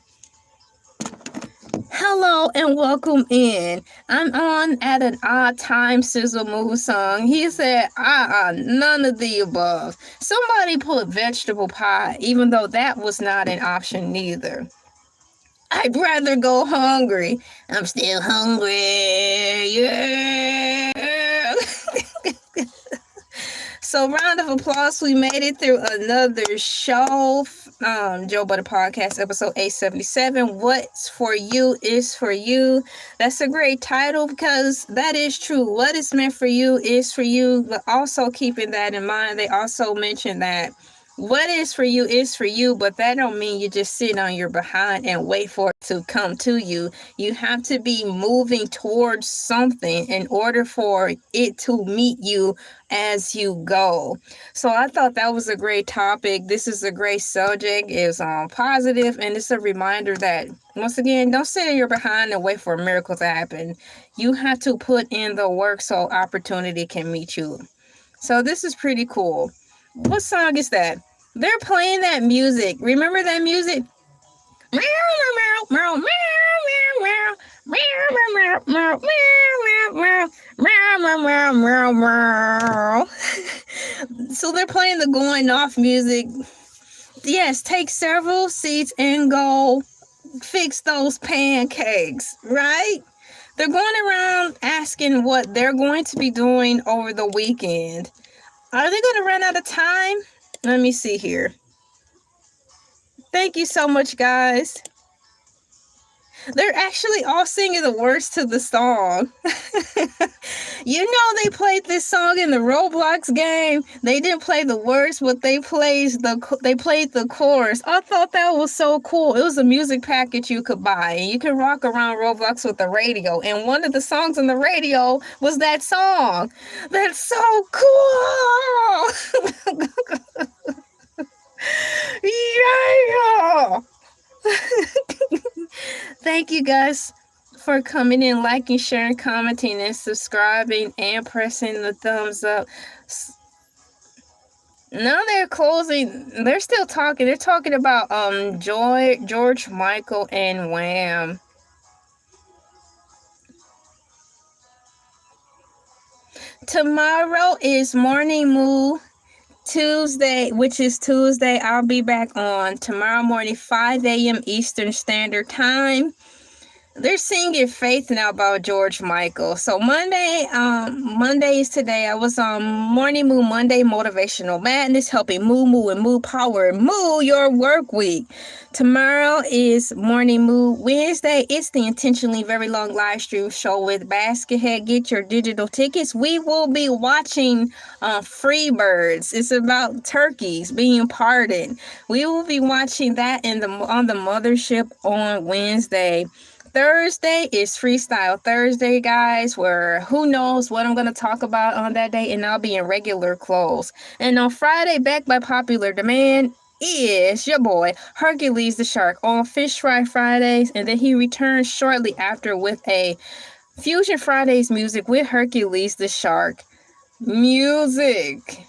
Hello and welcome in. I'm on at an odd time, Sizzle Move song. He said, none of the above. Somebody put vegetable pie, even though that was not an option neither. I'd rather go hungry. I'm still hungry. Yeah. So, round of applause. We made it through another show. Joe Budden Podcast, episode 877. What's for you is for you. That's a great title because that is true. What is meant for you is for you. But also keeping that in mind, they also mentioned that what is for you, but that don't mean you just sit on your behind and wait for it to come to you. You have to be moving towards something in order for it to meet you as you go. So I thought that was a great topic. This is a great subject. It's positive, and it's a reminder that once again, don't sit in your behind and wait for a miracle to happen. You have to put in the work so opportunity can meet you. So this is pretty cool. What song is that? They're playing that music. Remember that music? So they're playing the going off music. Yes, take several seats and go fix those pancakes, right? They're going around asking what they're going to be doing over the weekend. Are they going to run out of time? Let me see here. Thank you so much, guys. They're actually all singing the words to the song. You know they played this song in the Roblox game. They didn't play the words, but they played the chorus. I thought that was so cool. It was a music package you could buy, and you could rock around Roblox with the radio. And one of the songs on the radio was that song. That's so cool. Yeah. Thank you guys for coming in, liking, sharing, commenting, and subscribing, and pressing the thumbs up. Now they're closing. They're still talking. They're talking about George Michael and Wham. Tomorrow is Morning Moo Tuesday, which is Tuesday. I'll be back on tomorrow morning, 5 a.m. Eastern Standard Time. They're singing Faith now about George Michael. So Monday is today. I was on Morning Moo Monday Motivational Madness, helping moo and moo power moo your work week. Tomorrow is Morning Moo Wednesday. It's the intentionally very long live stream show with Baskethead. Get your digital tickets. We will be watching Free Birds. It's about turkeys being pardoned. We will be watching that on the mothership on Wednesday. Thursday is Freestyle Thursday, guys, where who knows what I'm going to talk about on that day, and I'll be in regular clothes. And on Friday, back by popular demand, is your boy Hercules the Shark on Fish Fry Fridays, and then he returns shortly after with a Fusion Fridays music with Hercules the Shark music.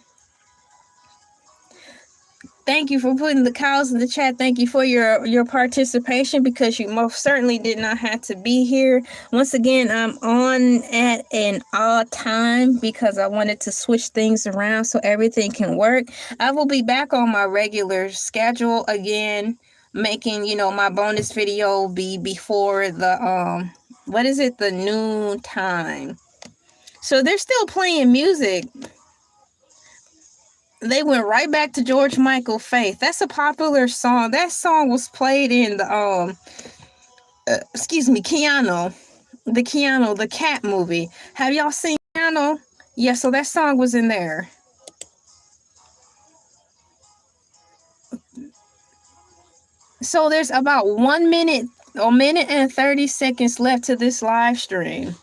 Thank you for putting the cows in the chat. Thank you for your participation, because you most certainly did not have to be here. Once again, I'm on at an odd time because I wanted to switch things around so everything can work. I will be back on my regular schedule again, making, my bonus video be before the, the noon time. So they're still playing music. They went right back to George Michael, Faith. That's a popular song. That song was played in the Keanu, the cat movie. Have y'all seen Keanu? Yeah, so that song was in there. So there's about 1 minute and 30 seconds left to this live stream.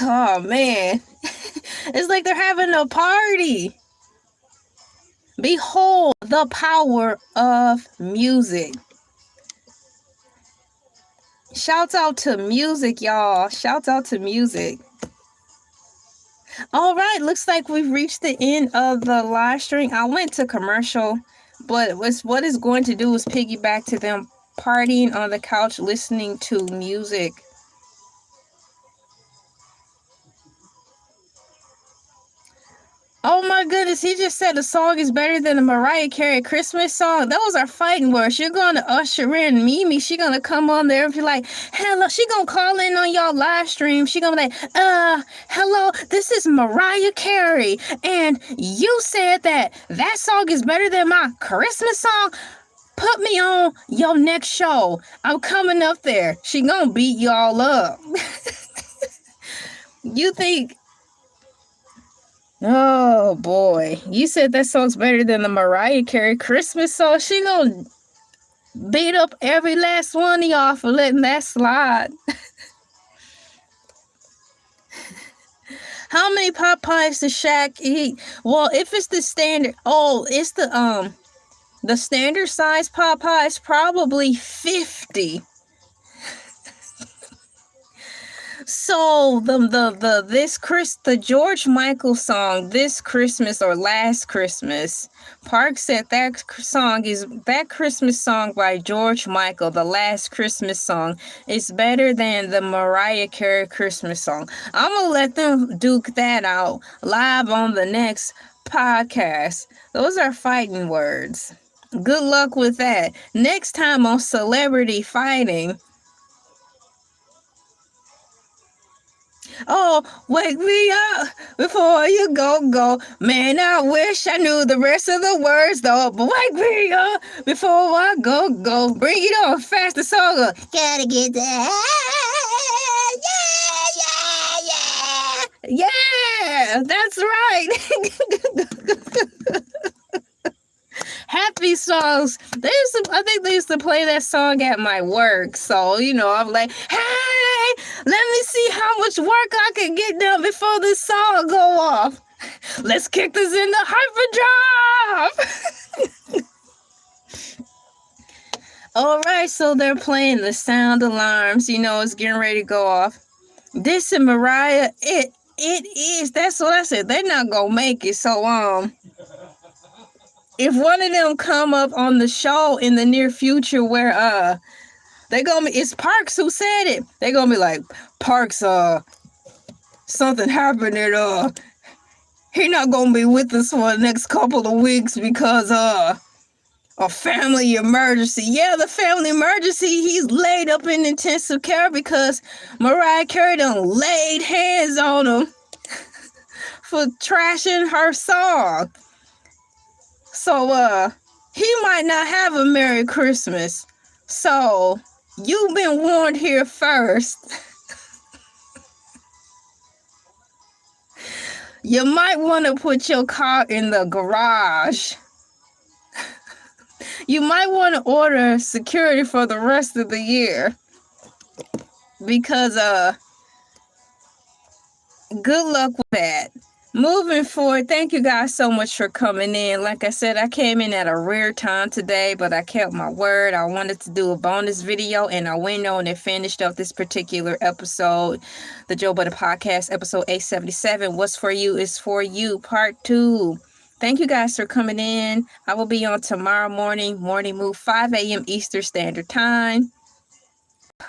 Oh man, it's like they're having a party. Behold the power of music. Shouts out to music, y'all. Shouts out to music. All right, looks like we've reached the end of the live stream. I went to commercial, but what it's going to do is piggyback to them partying on the couch, listening to music. Oh my goodness, he just said the song is better than the Mariah Carey Christmas song. Those are fighting words. You're going to usher in Mimi. She going to come on there and be like, hello. She going to call in on y'all live stream. She going to be like, hello, this is Mariah Carey. And you said that song is better than my Christmas song. Put me on your next show. I'm coming up there. She going to beat y'all up. You think... Oh boy, you said that song's better than the Mariah Carey Christmas song. She gonna beat up every last one of y'all for letting that slide. How many pot pies does Shaq eat? Well, if it's the standard, it's the standard size pot pies, probably 50. So the George Michael song, This Christmas or Last Christmas, Park said that Christmas song by George Michael, the Last Christmas song, is better than the Mariah Carey Christmas song. I'm gonna let them duke that out live on the next podcast. Those are fighting words. Good luck with that. Next time on Celebrity Fighting. Oh, wake me up before you go. Man, I wish I knew the rest of the words, though. But wake me up before I go. Bring it on, faster song. Gotta get that. Yeah, that's right. Happy songs. I think they used to play that song at my work. So, I'm like, hey, let me see how much work I can get done before this song go off. Let's kick this into hyperdrive. All right, so they're playing the sound alarms. It's getting ready to go off. This and Mariah, it is. That's what I said. They're not gonna make it. So, if one of them come up on the show in the near future where it's Parks who said it, they're gonna be like, Parks, something happened and he not gonna be with us for the next couple of weeks because a family emergency. Yeah, the family emergency, he's laid up in intensive care because Mariah Carey done laid hands on him for trashing her song. So, he might not have a Merry Christmas. So, you've been warned here first. You might want to put your car in the garage. You might want to order security for the rest of the year. Because, good luck with that. Moving forward, thank you guys so much for coming in. Like I said, I came in at a rare time today, but I kept my word. I wanted to do a bonus video, and I went on and finished up this particular episode. The Joe Budden Podcast, episode 877, What's For You Is For You, part 2. Thank you guys for coming in. I will be on tomorrow morning move, 5 a.m. Eastern Standard Time.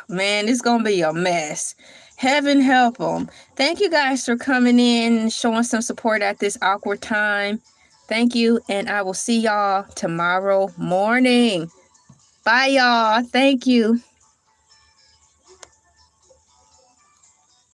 Man, it's going to be a mess. Heaven help them. Thank you guys for coming in and showing some support at this awkward time. Thank you, and I will see y'all tomorrow morning. Bye, y'all. Thank you.